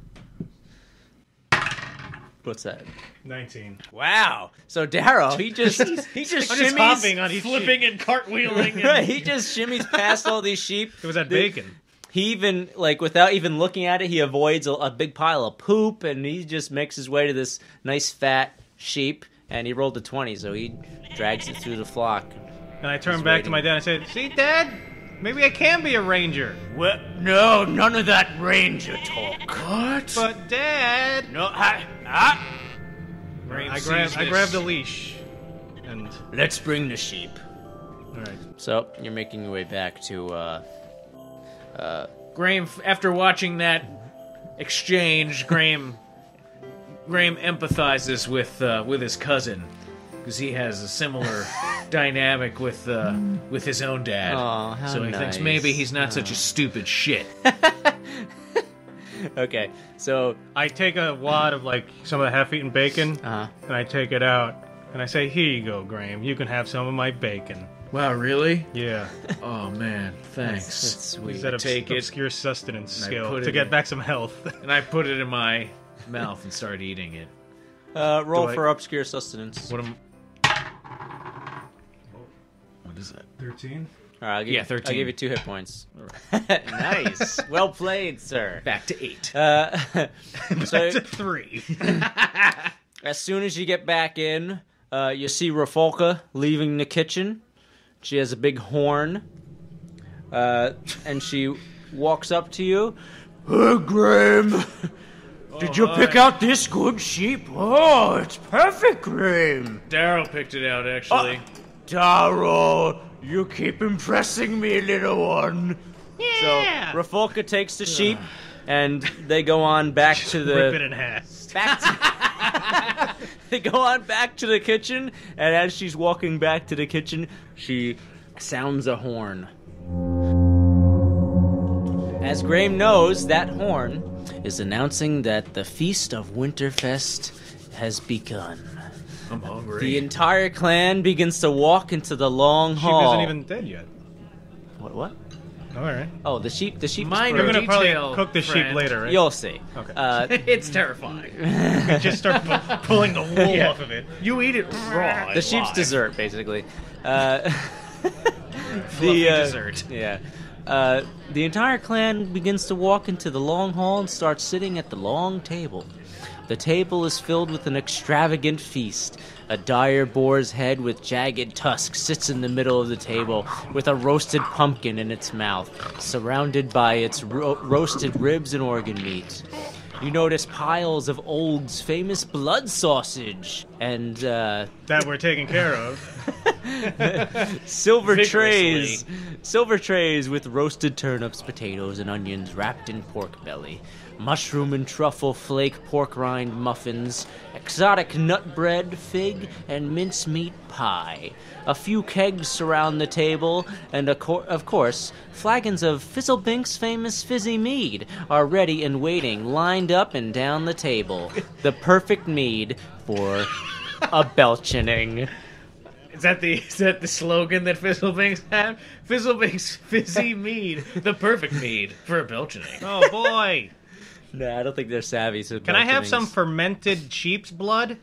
What's that? 19. Wow. So Daro, he just I'm just shimmies, hopping on each sheep. Flipping and cartwheeling. And... right, he just shimmies past all these sheep. It was that bacon. He even, like, without even looking at it, he avoids a big pile of poop, and he just makes his way to this nice fat sheep, and he rolled a 20, so he drags it through the flock. And I turned back to my dad and said, "See, Dad? Maybe I can be a ranger." Well, no, none of that ranger talk. What? But Dad... No, Graim I sees this. grabbed the leash. And... let's bring the sheep. Alright. So, you're making your way back to, Graim, after watching that exchange, Graim empathizes with his cousin because he has a similar dynamic with his own dad. Aw, how so he thinks nice. maybe he's not such a stupid shit. okay, so, I take a wad of, like, some of the half-eaten bacon, and I take it out, and I say, "Here you go, Graim. You can have some of my bacon." Wow, really? Yeah. Oh man, thanks. that's sweet. Is that take it. obscure sustenance And I skill put to it get in- back some health? And I put it in my mouth and started eating it. roll Do I- for obscure sustenance. What is that? 13? All right, I'll give Yeah, you, 13. I'll give you 2 hit points. Nice. Well played, sir. Back to 8. So, 3. as soon as you get back in, you see Rafalka leaving the kitchen. She has a big horn, and she walks up to you. Hey, Graim, Did you pick out this good sheep? Oh, it's perfect, Graim. Daro picked it out, actually. Daro, you keep impressing me, little one. Yeah. So Rafolka takes the sheep, and they go on back to the. Rip it in half. They go on back to the kitchen, and as she's walking back to the kitchen, she sounds a horn. As Graim knows, that horn is announcing that the Feast of Winterfest has begun. I'm hungry. The entire clan begins to walk into the long Sheep hall. isn't even dead yet. What? All right. Oh, the sheep. The sheep. Minor You're gonna probably detail, cook the sheep friend. later, right? You'll see. Okay. It's terrifying. Just start pulling the wool off of it. You eat it raw. The sheep's live. dessert, basically. Fluffy dessert. Yeah. The entire clan begins to walk into the long hall and starts sitting at the long table. The table is filled with an extravagant feast. A dire boar's head with jagged tusks sits in the middle of the table with a roasted pumpkin in its mouth, surrounded by its roasted ribs and organ meat. You notice piles of Olg's famous blood sausage and That we're taking care of. silver Vigorously. trays with roasted turnips, potatoes, and onions wrapped in pork belly, mushroom and truffle flake pork rind muffins, exotic nut bread, fig, and mincemeat pie. A few kegs surround the table, and of course, flagons of Fizzlebink's famous fizzy mead are ready and waiting, lined up and down the table. The perfect mead for a belchening. Is that the slogan that Fizzlebanks have? Fizzlebanks fizzy mead, the perfect mead for a belchening. Oh boy! No, I don't think they're savvy. So Can I have belchenings. some fermented sheep's blood?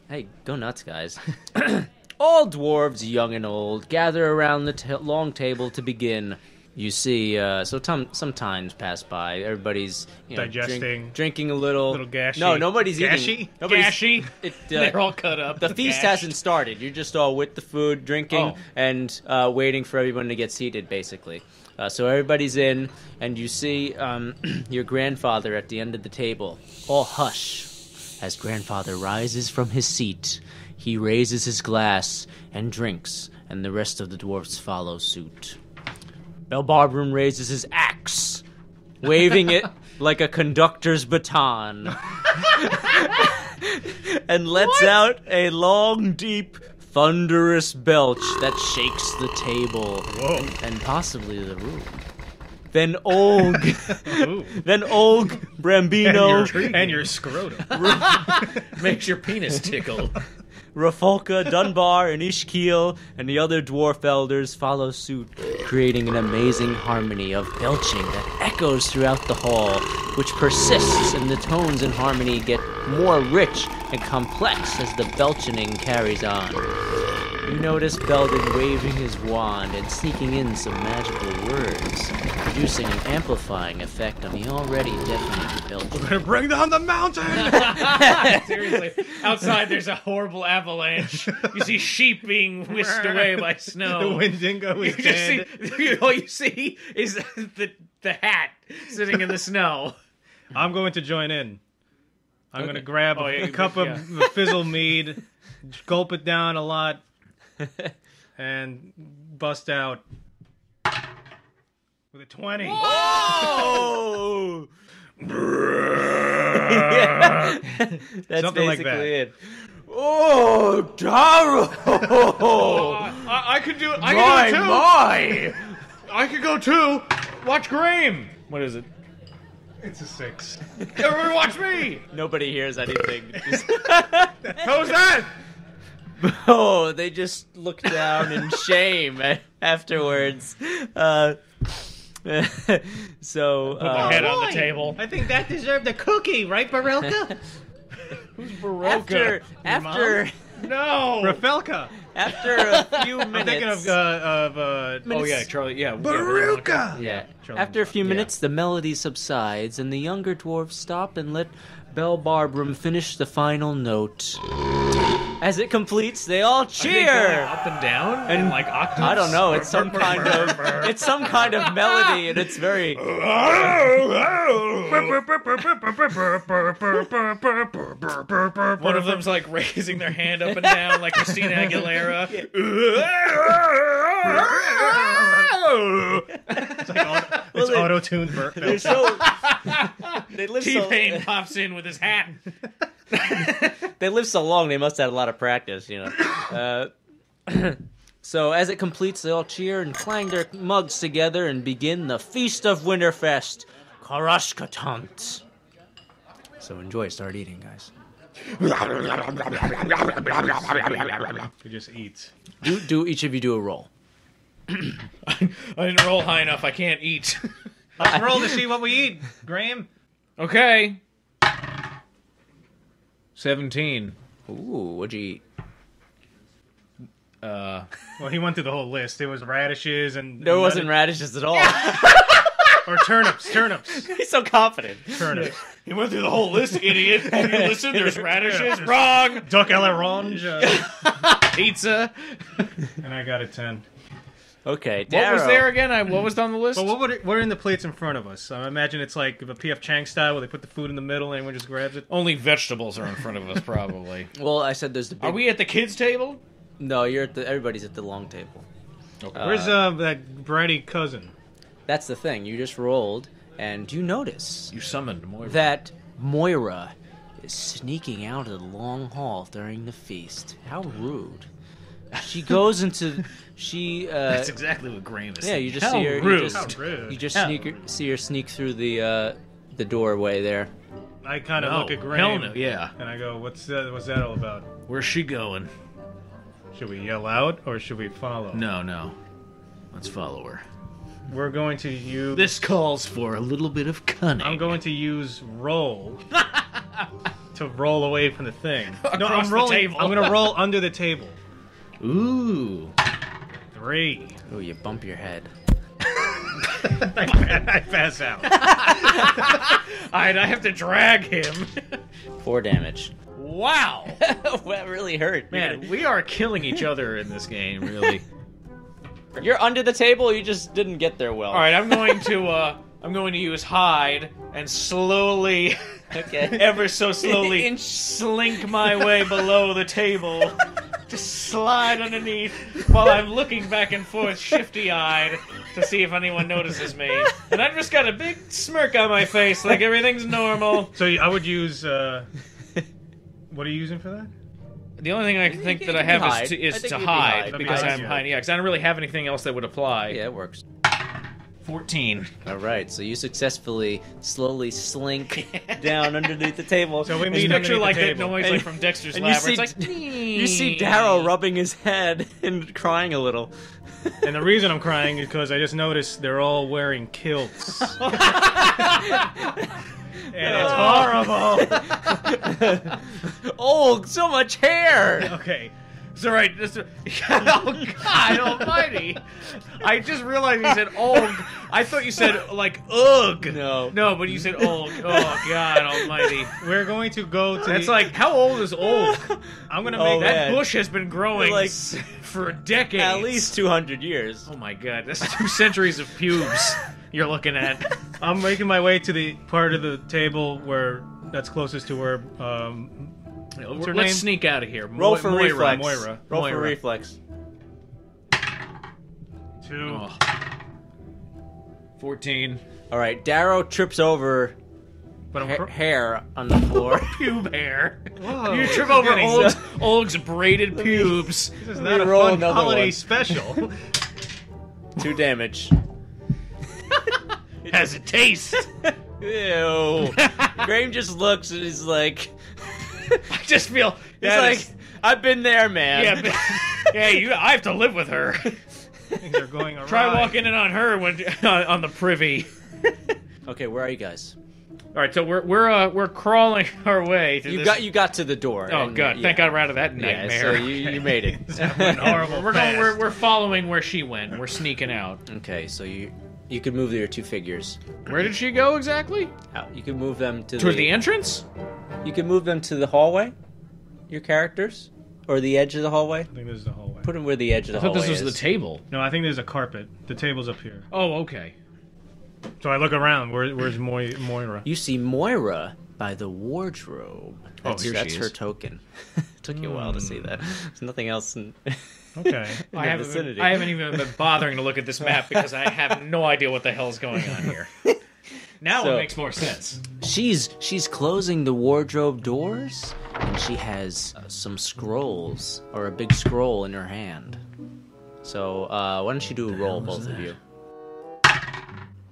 Hey, go nuts, guys. All dwarves, young and old, gather around the long table to begin. You see, some times pass by. Everybody's Digesting. drinking a little. Little gashy. No, nobody's Gashy? eating. Nobody's, Gashy? They're all cut up. The feast hasn't started. You're just all with the food, drinking, and waiting for everyone to get seated, basically. So everybody's in, and you see your grandfather at the end of the table. All hush. As grandfather rises from his seat, he raises his glass and drinks, and the rest of the dwarfs follow suit. Belbarbrum raises his axe, waving it like a conductor's baton, and lets out a long, deep, thunderous belch that shakes the table and possibly the room. Then Olg, Brambino, And your scrotum. Makes your penis tickle. Rafolka, Dunbar, and Ishkiel, and the other dwarf elders follow suit, creating an amazing harmony of belching that echoes throughout the hall, which persists, and the tones and harmony get more rich and complex as the belchening carries on. You notice Belden waving his wand and sneaking in some magical words, producing an amplifying effect on the already deafening belching. Gonna bring down the mountain! Seriously. Outside there's a horrible avalanche. You see sheep being whisked away by snow. The Wendigo is dead. All you see is the hat sitting in the snow. I'm going to join in. I'm going to grab Oh, yeah, a cup of the fizzle mead, gulp it down a lot, and bust out with a 20. Oh! That's Something like basically that. it. Oh, Daro! I could do it. My! I could go too. Watch Graim. What is it? It's a 6. Everybody watch me. Nobody hears anything. Who's that? Oh, they just look down in shame afterwards. So, Put my head on the table. I think that deserved a cookie, right, Barilka? after No. Rafelka. after a few minutes, I'm thinking of Oh yeah, Charlie. Yeah. Barilka. yeah. Charlie After a few minutes, the melody subsides, and the younger dwarves stop and let Belbarbrum finish the final note. As it completes, they all Are they cheer. going up and down and like octaves? I don't know. It's some kind of melody, and it's very. One of them's like raising their hand up and down like Christina Aguilera. It's auto-tuned. They're so. They live T-Pain so. pops in with his hat. They live so long. They must have had a lot of practice, you know. So as it completes, they all cheer and clang their mugs together and begin the Feast of Winterfest, Karashkatant. So enjoy. Start eating, guys. He just eats. Do each of you do a roll? I didn't roll high enough. I can't eat. Let's roll to see what we eat, Graim. Okay. 17. Ooh, what'd you eat? Well, he went through the whole list. It was radishes and... There wasn't radishes at all. Or turnips. He's so confident. Turnips. He went through the whole list, idiot. Did you listen? There's radishes. Wrong. Duck à l'orange. Pizza. And I got a 10. Okay, What was Daro. there again? What was on the list? But what are in the plates in front of us? I imagine it's like a P.F. Chang style where they put the food in the middle and everyone just grabs it. Only vegetables are in front of us, probably. Well, I said there's the big... Are we at the kids' table? No, you're at the... Everybody's at the long table. Where's that bratty cousin? That's the thing. You just rolled, and you notice You summoned Moira. that Moira is sneaking out of the long hall during the feast. How rude. She goes into... That's exactly what Graim is. Yeah, you just How see her. rude. How rude. You just see her sneak through the doorway there. I kind of No, look at Graim. hell no, yeah. And I go, what's that all about? Where's she going? Should we yell out or should we follow? No. Let's follow her. We're going to use... This calls for a little bit of cunning. I'm going to use roll to roll away from the thing. No, Across I'm the rolling. table. I'm going to roll under the table. Ooh. 3. Oh, you bump your head. I pass out. I have to drag him. 4 damage. Wow. That really hurt. Man, we are killing each other in this game, really. You're under the table. You just didn't get there well. All right, I'm going to use hide and slowly, Okay. ever so slowly, Inch. slink my way below the table. Just slide underneath while I'm looking back and forth, shifty-eyed, to see if anyone notices me. And I've just got a big smirk on my face, like everything's normal. So I would use... what are you using for that? The only thing I can think that I have hide. is I think to you'd be hide, hide. because That'd be I'm easier. hiding. Yeah, because I don't really have anything else that would apply. Yeah, it works. 14. All right, so you successfully slowly slink down underneath the table. So we Just meet picture underneath like the that table. noise And- like from Dexter's and you Lab, where see- it's like... You see Daro rubbing his head and crying a little. And the reason I'm crying is because I just noticed they're all wearing kilts. And it's horrible. Oh, so much hair! Okay. It's all right. Oh, God almighty. I just realized you said "og." I thought you said, like, "ugh." No. No, but you said "og." Oh, God almighty. We're going to go to That's the... like, how old is "og"? I'm going to Oh, make That man. bush has been growing Like- for decades. At least 200 years. Oh, my God. That's 2 centuries of pubes you're looking at. I'm making my way to the part of the table where that's closest to where what's her Let's name? sneak out of here. Roll for Moira. reflex. Moira. Roll for Moira. reflex. 2. Oh. 14. All right, Daro trips over But I'm hair on the floor. Pube hair. Whoa. You trip over Getting Olg's braided pubes. This is Let not me a roll fun another holiday one. special. 2 damage. Has a taste. Ew. Graim just looks and he's like, I just feel he's that like, is- I've been there, man. yeah, but, yeah. I have to live with her. Things are going awry. Try walking in on her when on the privy. Okay, where are you guys? All right, so we're crawling our way to this. You got to the door. Oh and, God! yeah. Thank God we're out of that Yeah, nightmare. so you made it. Horrible. We're following where she went. We're sneaking out. Okay, so you could move your 2 figures. Where did she go exactly? Out. You can move them to Towards the entrance? You can move them to the hallway. Your characters. Or the edge of the hallway? I think this is the hallway. Put him where the edge of the I thought hallway this was is. the table. No, I think there's a carpet. The table's up here. Oh, okay. So I look around. Where's Moira? You see Moira by the wardrobe. That's, here she that's her is. token. Took you a while to see that. There's nothing else in, Okay. in I the haven't, vicinity. I haven't even been bothering to look at this map because I have no idea what the hell's going on here. Now So- it makes more sense. She's closing the wardrobe doors, and she has some scrolls, or a big scroll in her hand. So, why don't you do a roll, both of you?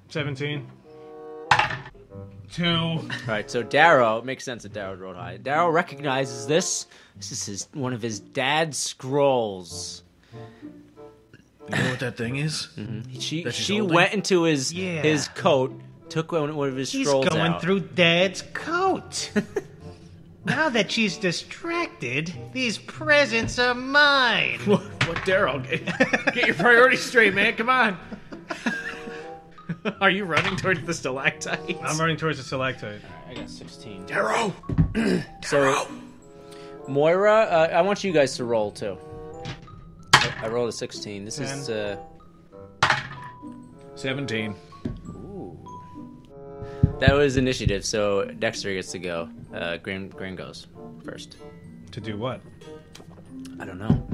17. 2. Alright, so Daro, it makes sense that Daro rolled high. Daro recognizes this. This is one of his dad's scrolls. You know what that thing is? She That she's she holding? went into his Yeah. coat, took one of his She's scrolls going out. through Dad's coat. Now that she's distracted, these presents are mine. What, Daryl? Get your priorities straight, man. Come on. Are you running towards the stalactites? I'm running towards the stalactite. I got 16. Darrow! So, Moira, I want you guys to roll too. I rolled a 16. This is 17. ooh. That was initiative, so Dexter gets to go. Graim goes first. To do what? I don't know.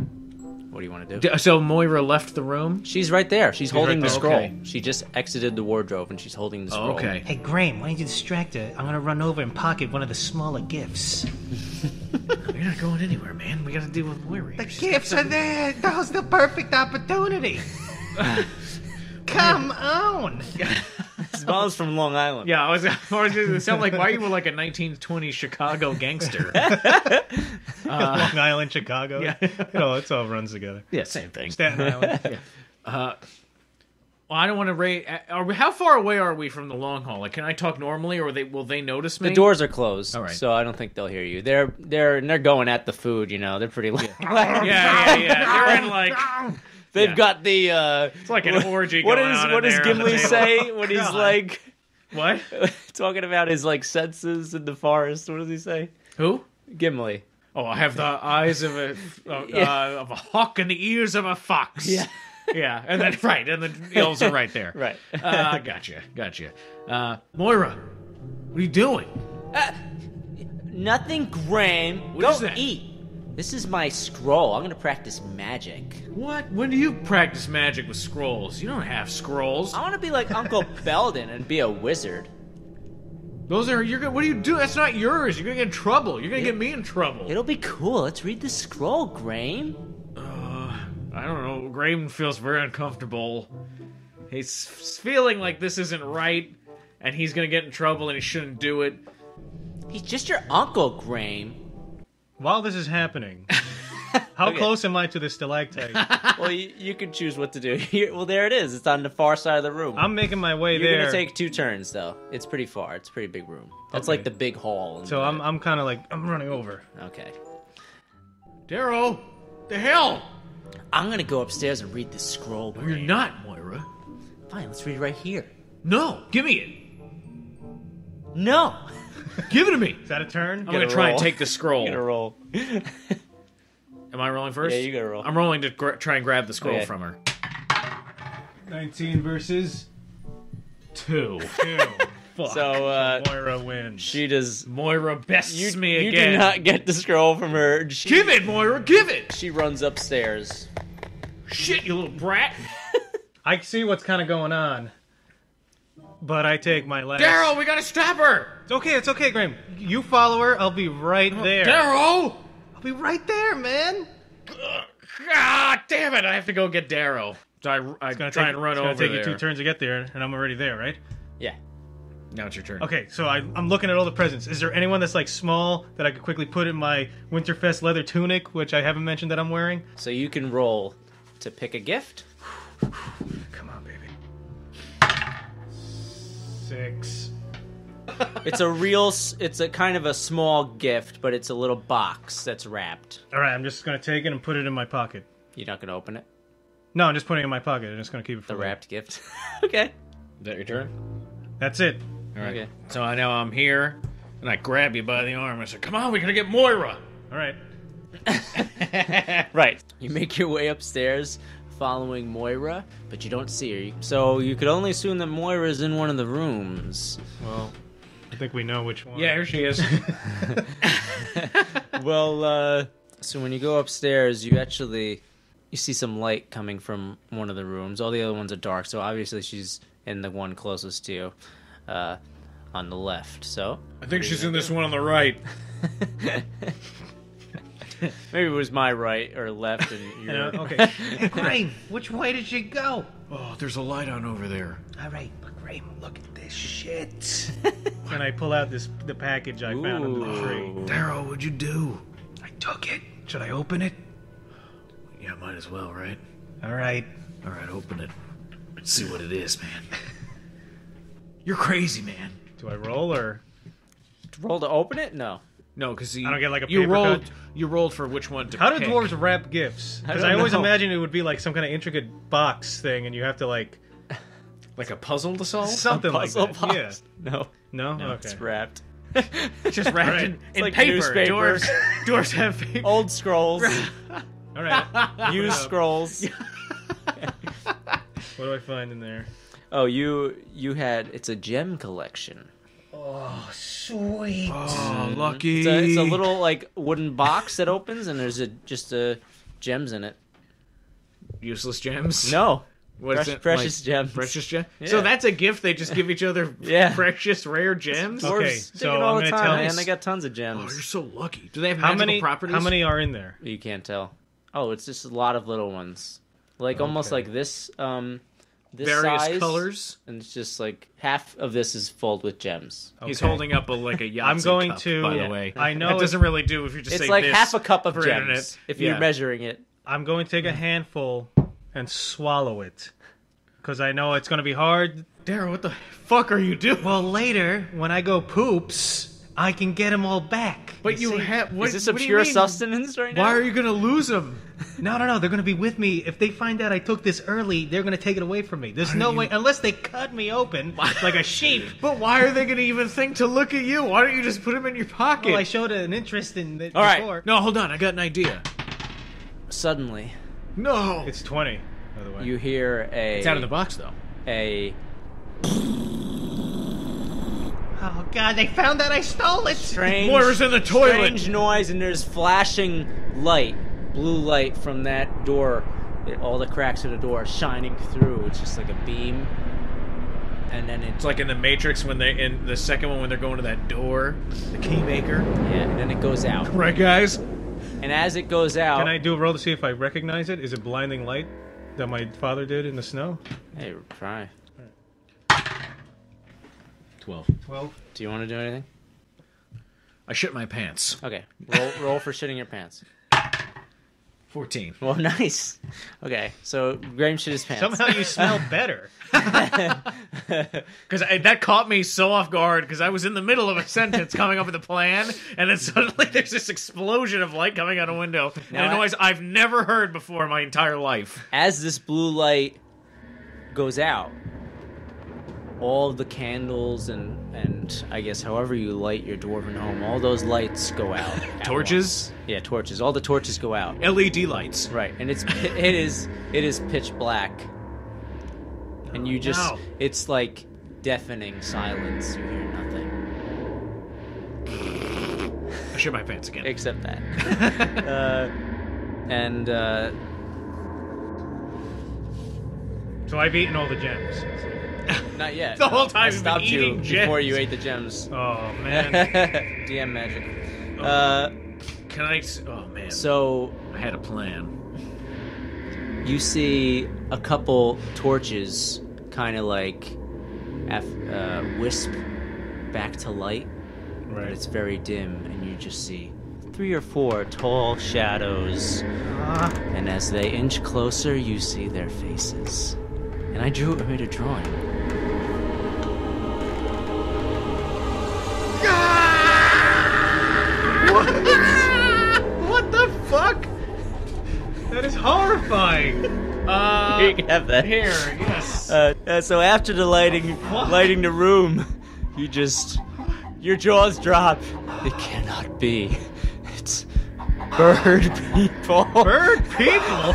What do you want to do? So Moira left the room? She's right there. She's holding right the there, scroll. okay. She just exited the wardrobe and she's holding the scroll. Oh, okay. Hey, Graim, why don't you distract her? I'm gonna run over and pocket one of the smaller gifts. You're not going anywhere, man. We gotta deal with Moira. The gifts are there. Now's the perfect opportunity. Come on. This mom's from Long Island. Yeah, I was it sound like why you were like a 1920s Chicago gangster. Long Island, Chicago. yeah. You know, it all runs together. Yeah, same thing. Staten Island. Well, I don't want to rate. How far away are we from the long haul? Like, can I talk normally, or will they notice me? The doors are closed, All right. so I don't think they'll hear you. They're going at the food, you know. They're pretty loud. Yeah. They're in like They've Yeah. got the it's like an orgy what going is on. what in does there on the Gimli table. say when he's God. like What? talking about his like senses in the forest? What does he say? Who? Gimli. Oh, I have the eyes of a of a hawk and the ears of a fox. Yeah. Yeah, and then right, and the elves are right there. Right. Gotcha. Moira, what are you doing? Nothing, Graim. What Go is that? eat. This is my scroll. I'm gonna practice magic. What? When do you practice magic with scrolls? You don't have scrolls. I want to be like Uncle Belden and be a wizard. Those are what do you do? That's not yours. You're gonna get in trouble. You're gonna get me in trouble. It'll be cool. Let's read the scroll, Graim. I don't know. Graim feels very uncomfortable. He's feeling like this isn't right, and he's gonna get in trouble, and he shouldn't do it. He's just your uncle, Graim. While this is happening, how Okay. close am I to the stalactite? Well, you can choose what to do. Well, there it is. It's on the far side of the room. I'm making my way You're there. gonna take 2 turns, though. It's pretty far. It's a pretty big room. That's Okay. like the big hall. in So the- I'm kind of like, I'm running over. Okay. Darrow, the hell? I'm gonna go upstairs and read this scroll. No, you're not, Moira. Fine, let's read it right here. No, give me it. No. Give it to me. Is that a turn? I'm gonna a try and roll. take the scroll. I'm gonna roll. Am I rolling first? Yeah, you gotta roll. I'm rolling to try and grab the scroll Okay. from her. 19 versus 2. 2. Fuck. So, Moira wins. she does. Moira bests me You again. do not get the scroll from her. Give it, Moira. Give it. She runs upstairs. Shit, you little brat. I see what's kind of going on, but I take my last. Darrow, we gotta stop her. It's okay, Graim. You follow her. I'll be right there. Darrow. I'll be right there, man. God damn it! I have to go get Darrow. So I try and run It's over gonna take there. you 2 turns to get there, and I'm already there, right? Yeah. Now it's your turn. Okay, so I'm looking at all the presents. Is there anyone that's like small that I could quickly put in my Winterfest leather tunic, which I haven't mentioned that I'm wearing? So you can roll to pick a gift. Come on, baby. 6. It's a kind of a small gift, but it's a little box that's wrapped. All right, I'm just gonna take it and put it in my pocket. You're not gonna open it. No, I'm just putting it in my pocket. I'm just gonna keep it for The later. wrapped gift. Okay. Is that your turn? That's it. All right. Okay. So I know I'm here, and I grab you by the arm. I say, "Come on, we gotta get Moira." All right. Right. You make your way upstairs following Moira, but you don't see her. So you could only assume that Moira's in one of the rooms. Well, I think we know which one. Yeah, here she is. Well, so when you go upstairs, you see some light coming from one of the rooms. All the other ones are dark, so obviously she's in the one closest to you, on the left. So I think she's in this one on the right. maybe it was my right or left, and you're Okay. Hey, Graim, which way did you go? Oh, there's a light on over there. All right, but Graim, look at this shit. And I pull out the package I found under the tree. Daro, what'd you do? I took it. Should I open it? Yeah, might as well, right? All right. All right, open it. Let's see what it is, man. You're crazy, man. Do I roll or? roll to open it. No. No, because I don't get like a you paper rolled. cut? You rolled for which one to How do pick. dwarves wrap gifts? Because I always imagine it would be like some kind of intricate box thing, and you have to like Like a puzzle to solve? something like Puzzle that. box. Yeah. No. No. No, Okay. It's wrapped. Just wrapped Right. in It's like paper. newspaper. Dwarves have paper. Old scrolls. All right. Used scrolls. What do I find in there? Oh, you had. It's a gem collection. Oh, sweet. Oh, lucky. It's a little like wooden box that opens, and there's just gems in it. Useless gems? No. What is it? Precious Like, gems. Precious gems? Yeah. So that's a gift they just give each other Yeah. precious, rare gems? Okay, Dwarves dig so it all I'm the gonna time, tell man. this- They got tons of Oh, gems. you're so lucky. Do they have How magical many properties? How many are in there? You can't tell. Oh, it's just a lot of little ones, like almost Okay. like this. This Various size, colors? and it's just like half of this is filled with gems. He's Okay. holding up like a Yahtzee I'm going cup, to- by Yeah. the way. I know That doesn't really do if you just It's say like this half a cup of for gems internet. if Yeah. you're measuring it. I'm going to take a handful and swallow it. Because I know it's going to be hard. Daro, what the fuck are you doing? Well, later, when I go poops, I can get them all back. But you see? have... What, Is this a what do you pure mean? sustenance right now? Why are you going to lose them? No, they're going to be with me. If they find out I took this early, they're going to take it away from me. There's no way, unless they cut me open like a sheep. But why are they going to even think to look at you? Why don't you just put them in your pocket? Well, I showed an interest in it All right. before. No, hold on. I got an idea. Suddenly, No. It's 20, by the way. you hear a It's out of the box, though. a Oh, God, they found out I stole it. strange Moira's in the toilet. strange noise, and there's flashing light, blue light from that door. All the cracks of the door are shining through. It's just like a beam, and then It's like in the Matrix when they in the second one when they're going to that door, the key maker. yeah, and then it goes out. Right, guys? And as it goes out, Can I do a roll to see if I recognize it? Is it blinding light that my father did in the snow? hey, try. 12. 12. Do you want to do anything? I shit my pants. Okay, roll for shitting your pants. 14. Well, nice. Okay, so Graim shit his pants. Somehow you smell better. Because that caught me so off guard because I was in the middle of a sentence coming up with a plan, and then suddenly there's this explosion of light coming out a window and a Now noise I've never heard before in my entire life. As this blue light goes out, all the candles and I guess however you light your dwarven home, all those lights go out. at Torches? once. Yeah, torches. All the torches go out. LED lights. Right, and it is pitch black, and you just no. it's like deafening silence. You hear nothing I shit my pants again. except that. And So I've eaten all the gems. not yet. The whole no. time I you've been stopped you eating before gems. you ate the gems. Oh, man. DM magic. Can I... Oh, man. So I had a plan. you see a couple torches kind of like wisp back to light, but Right. it's very dim, and you just see 3 or 4 tall shadows. And as they inch closer, you see their faces. And I made a drawing. What the fuck? That is horrifying. You can have that. Here, yes. So after the lighting the room, your jaws drop. It cannot be. Bird people. Bird people.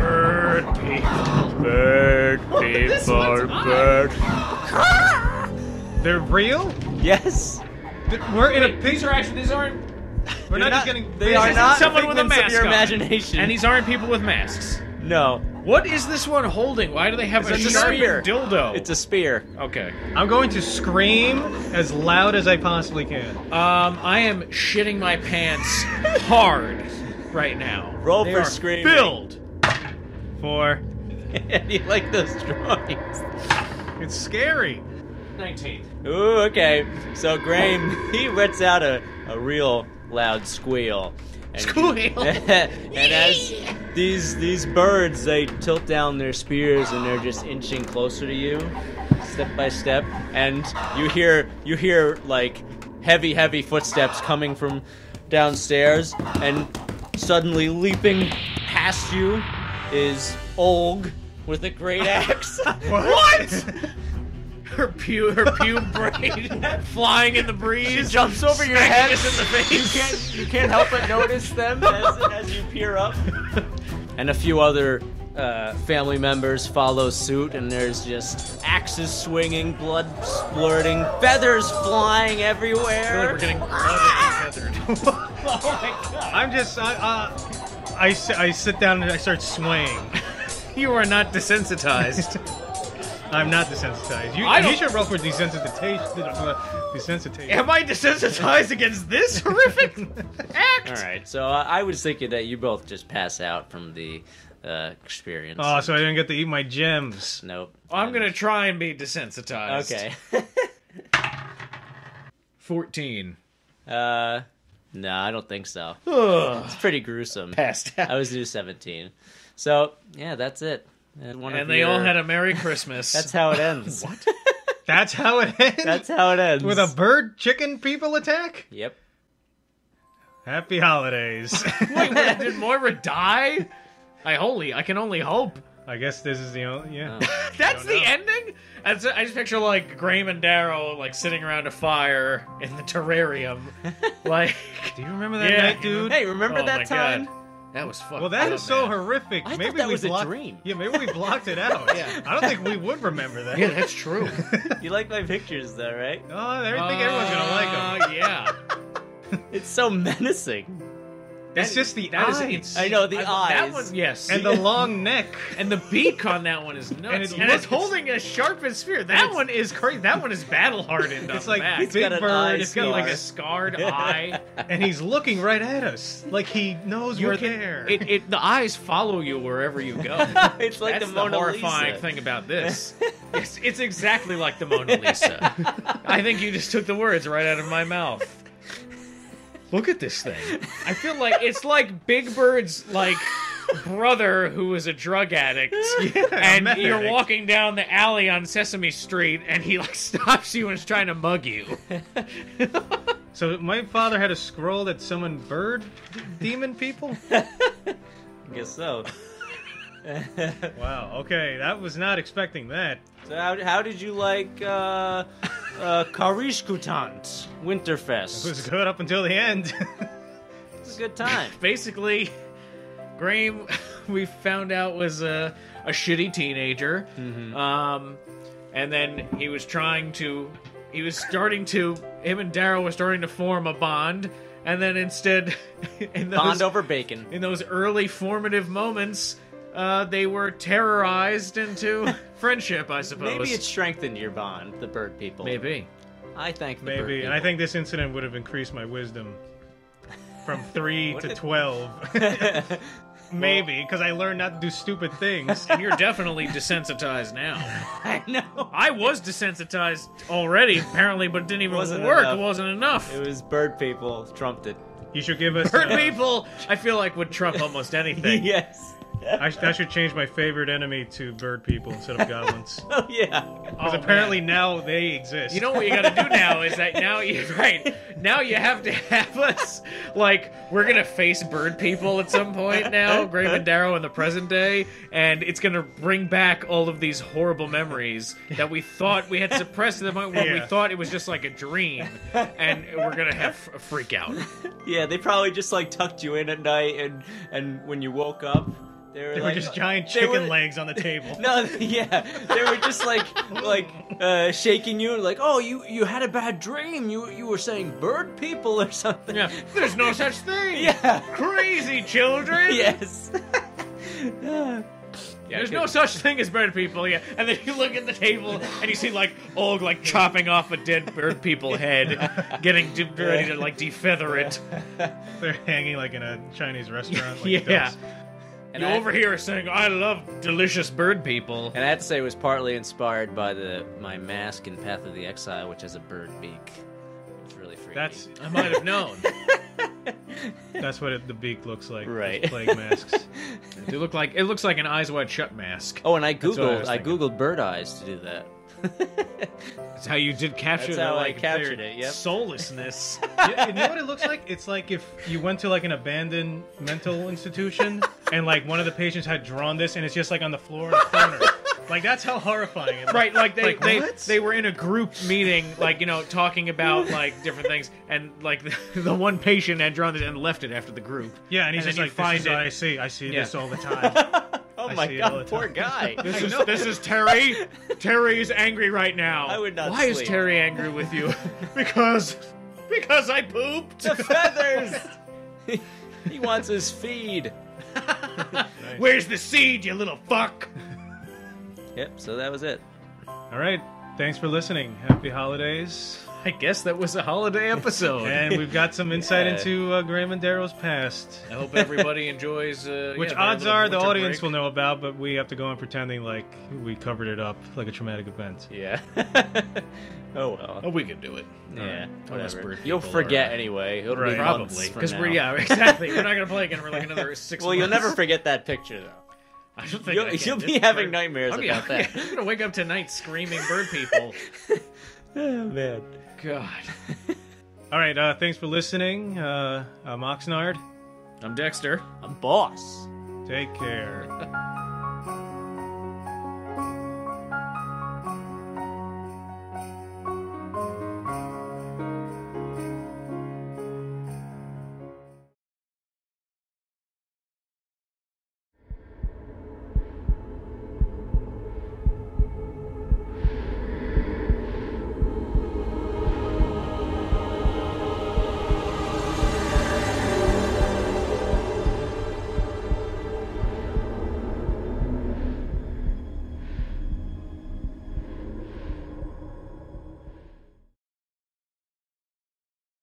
Bird people. Bird people. Bird. They're real? Yes. We're in a These aren't. We're not just getting. They are not someone with a figments of mask your on. imagination. And these aren't people with masks. No. What is this one holding? Why do they have a It's a sharpened spear. dildo? It's a spear. Okay. I'm going to scream as loud as I possibly can. I am shitting my pants hard right now. Roll They for are screaming. Filled. 4. You like those drawings? It's scary. 19. Ooh, okay. So Graim, he lets out a real loud squeal. And Squeal? and as these birds, they tilt down their spears and they're just inching closer to you, step by step. And you hear like heavy footsteps coming from downstairs. And suddenly leaping past you is Olg with a great axe. What? Her pube braid flying in the breeze. She jumps over your smacking head. us in the face. You can't help but notice them as you peer up. And a few other family members follow suit, and there's just axes swinging, blood splurting, feathers flying everywhere. We're getting feathered. Oh my god! I'm just. I sit down and I start swaying. You are not desensitized. I'm not desensitized. You should roll for desensitization. Desensitization. Am I desensitized against this horrific act? All right, so I was thinking that you both just pass out from the experience. Oh, so I didn't get to eat my gems. Nope. I'm gonna try and be desensitized. Okay. 14. No, I don't think so. Ugh. It's pretty gruesome. Passed out. I was due 17. So yeah, that's it. And they all had a Merry Christmas. That's how it ends. What? That's how it ends? That's how it ends. With a bird chicken people attack? Yep. Happy holidays. Wait, did Moira die? I can only hope. I guess this is the only... Yeah. Oh. That's the ending? I just picture, like, Graim and Daro, like, sitting around a fire in the terrarium. Like... Do you remember that Yeah. night, dude? Hey, remember Oh my that time? God. That was fucking Well, that is so man. horrific. I maybe thought that we was a blocked... dream. Yeah, maybe we blocked it out. Yeah. I don't think we would remember that. Yeah, that's true. You like my pictures, though, right? Oh, I think everyone's gonna like them. Yeah. It's so menacing. It's just the That is eyes. insane. I know, the That eyes. one, yes. And the long neck. And the beak on that one is nuts. And And, it it's holding a sharpened spear. That one is crazy. That one is battle hardened. It's on like the back. big got an eye bird. It's got like a scar. scarred eye. And he's looking right at us. Like he knows we're there. The eyes follow you wherever you go. It's like That's the the Mona horrifying Lisa. thing about this. It's exactly like the Mona Lisa. I think you just took the words right out of my mouth. Look at this thing. I feel like it's like Big Bird's like brother who was a drug addict, and meth you're addict. walking down the alley on Sesame Street, and he like stops you and is trying to mug you. So my father had a scroll that summoned bird demon people? I guess so. Wow, okay. That was not expecting that. So how did you like Karishkutant Winterfest? It was good up until the end. It was a good time. Basically, Graim, we found out was a shitty teenager. Mm-hmm. And then him and Daro were starting to form a bond, and then instead, Bond over bacon. in those early formative moments, they were terrorized into friendship, I suppose. Maybe it strengthened your bond, the bird people. Maybe. I thank the bird Maybe. people. And I think this incident would have increased my wisdom from 3 to 12. Maybe, because I learned not to do stupid things. And you're definitely desensitized now. I know. I was desensitized already, apparently, but it didn't even Wasn't work. enough. It wasn't enough. It was bird people trumped it. You should give us... Bird people, I feel like, would trump almost anything. Yes. I should change my favorite enemy to bird people instead of goblins. Oh yeah. Because apparently now they exist. You know what you gotta do now is that now you have to have us like we're gonna face bird people at some point now, Graim and Daro in the present day, and it's gonna bring back all of these horrible memories that we thought we had suppressed to the point where we thought it was just like a dream, and we're gonna have a freak out. Yeah, they probably just like tucked you in at night, and when you woke up, they were just giant chicken legs on the table. No, yeah, they were just like shaking you, like, oh, you had a bad dream. You were saying bird people or something. Yeah, there's no such thing. Yeah, crazy children. Yes. Yeah, there's no such thing as bird people, yeah. And then you look at the table and you see like Og like chopping off a dead bird people head, getting ready to like defeather it. They're hanging like in a Chinese restaurant. Like yeah. ducks. And you over here saying, I love delicious bird people. And I have to say it was partly inspired by my mask in Path of the Exile, which has a bird beak. It's really freaky. I might have known. That's what the beak looks like. Right. Those plague masks. It looks like an eyes wide shut mask. Oh, and I That's what googled I googled bird eyes to do that. That's how you did capture That's their, how I like, captured their it, yep. soullessness. You know what it looks like? It's like if you went to like an abandoned mental institution and like one of the patients had drawn this and it's just like on the floor in the corner. Like that's how horrifying it is. Right, like what? they were in a group meeting, like, you know, talking about like different things, and like the one patient had drawn this and left it after the group. Yeah, and he's And just then like, you find this is what it. I see. I see Yeah. this all the time. Oh I my see it all the god, poor time. guy. This is Terry. Terry is angry right now. I would not Why is sleep. Terry angry with you? because I pooped. The feathers. He wants his feed. Where's the seed, you little fuck? Yep. So that was it. All right. Thanks for listening. Happy holidays. I guess that was a holiday episode. And we've got some insight Yeah. into Graim and Daro's past. I hope everybody enjoys. Which their odds little are the winter audience break. will know about, but we have to go on pretending like we covered it up like a traumatic event. Yeah. Oh well. Oh, we can do it. Yeah. Unless Whatever. bird You'll people forget are- anyway. It'll Right. be Probably months from because now. exactly. We're not gonna play again for like another 6 months. Well, you'll never forget that picture though. I don't think I can. You'll be This having bird- nightmares about that. I'm gonna wake up tonight screaming bird people. Oh man. God. All right. Thanks for listening. I'm Oxnard. I'm Dexter. I'm boss. Take care.